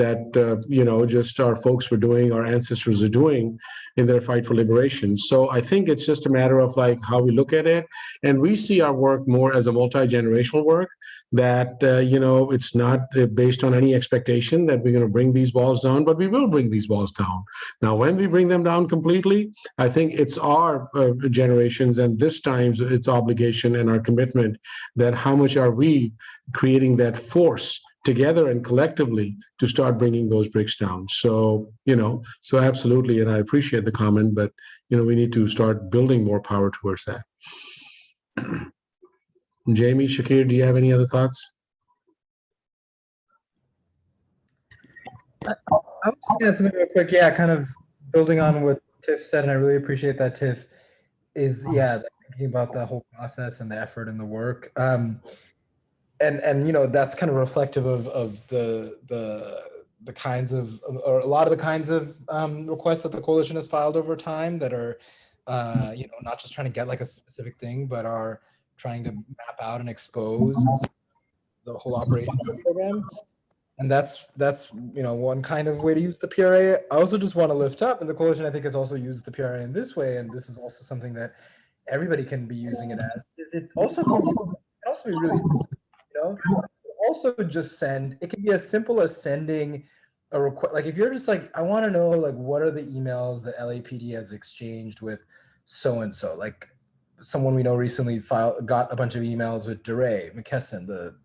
just our folks were doing, our ancestors are doing in their fight for liberation. So I think it's just a matter of like how we look at it, and we see our work more as a multi-generational work, that it's not based on any expectation that we're going to bring these walls down, but we will bring these walls down. Now, when we bring them down completely, I think it's our generations and this time's its obligation and our commitment, that how much are we creating that force together and collectively to start bringing those bricks down. So, so absolutely, and I appreciate the comment, but, we need to start building more power towards that. Jamie, Shakir, do you have any other thoughts? I was just gonna add something real quick. Yeah, kind of building on what Tiff said, and I really appreciate that, Tiff, is thinking about the whole process and the effort and the work. And that's kind of reflective of the kinds of, or a lot of the kinds of requests that the coalition has filed over time that are not just trying to get like a specific thing, but are trying to map out and expose the whole operation of the program. And that's one kind of way to use the PRA. I also just want to lift up, and the coalition I think has also used the PRA in this way, and this is also something that everybody can be using it as. Is it also can also be really simple, also just send. It can be as simple as sending a request. Like if you're just like, I want to know like what are the emails that LAPD has exchanged with so and so, like someone we know recently got a bunch of emails with DeRay McKesson, the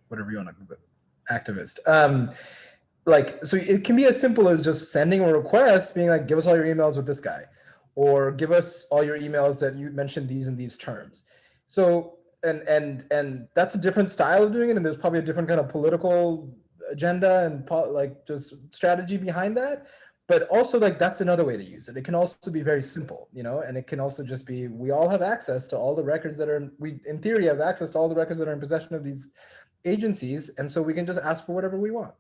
whatever you want to, activist. So it can be as simple as just sending a request, being like, give us all your emails with this guy, or give us all your emails that you mentioned these and these terms. So and that's a different style of doing it, and there's probably a different kind of political agenda and like just strategy behind that. But also like that's another way to use it. It can also be very simple, and it can also just be, we all have access to all the records that are, we in theory have access to all the records that are in possession of these agencies, and so we can just ask for whatever we want.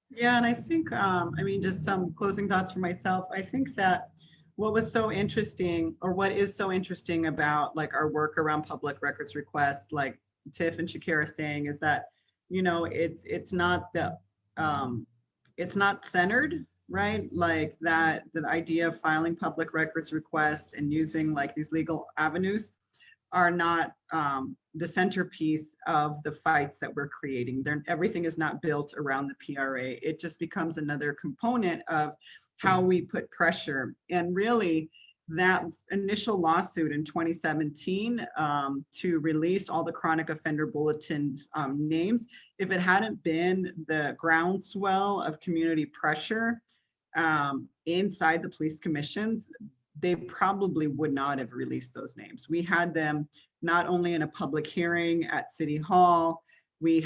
Yeah, and I think, just some closing thoughts for myself. I think that what was so interesting, or what is so interesting about like our work around public records requests, like Tiff and Shakira saying, is that, it's not the, it's not centered, right? Like that, the idea of filing public records requests and using like these legal avenues are not the centerpiece of the fights that we're creating. Everything is not built around the PRA. It just becomes another component of how we put pressure. And really, that initial lawsuit in 2017 to release all the chronic offender bulletins names, if it hadn't been the groundswell of community pressure inside the police commissions, they probably would not have released those names. We had them not only in a public hearing at City Hall, we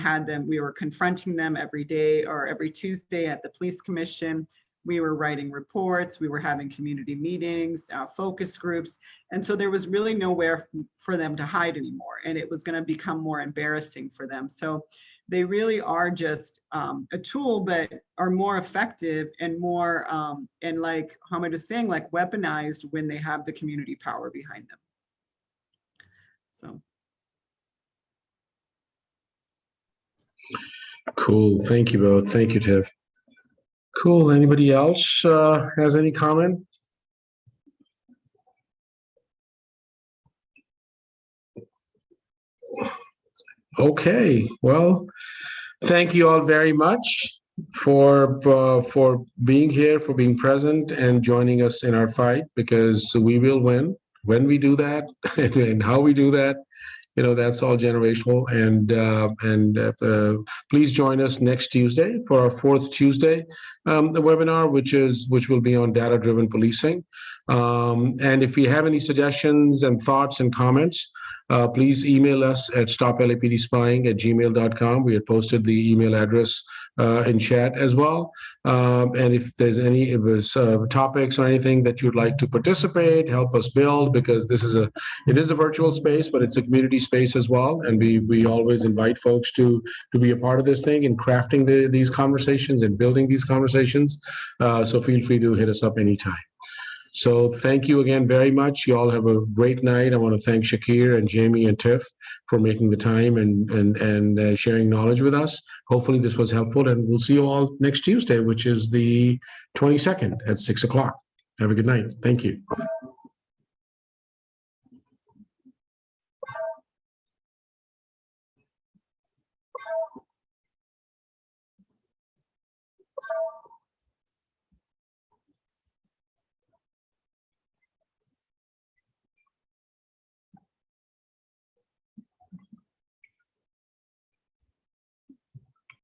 were confronting them every day or every Tuesday at the police commission. We were writing reports, we were having community meetings, focus groups. And so there was really nowhere for them to hide anymore. And it was going to become more embarrassing for them. So they really are just a tool, but are more effective and more, and like Hamid is saying, like weaponized when they have the community power behind them. So. Cool. Thank you both. Thank you, Tiff. Cool. Anybody else has any comment? Okay. Well, thank you all very much for being here, for being present, and joining us in our fight, because we will win when we do that, and how we do that. You know, that's all generational. And please join us next Tuesday for our fourth Tuesday the webinar, which will be on data-driven policing. And if you have any suggestions and thoughts and comments, please email us at stoplapdspying@gmail.com. We had posted the email address in chat as well. And if there's any topics or anything that you'd like to participate, help us build, because it is a virtual space, but it's a community space as well. And we always invite folks to be a part of this thing in crafting these conversations and building these conversations. So feel free to hit us up anytime. So thank you again very much. You all have a great night. I want to thank Shakir and Jamie and Tiff for making the time and sharing knowledge with us. Hopefully this was helpful, and we'll see you all next Tuesday, which is the 22nd at 6 o'clock. Have a good night. Thank you.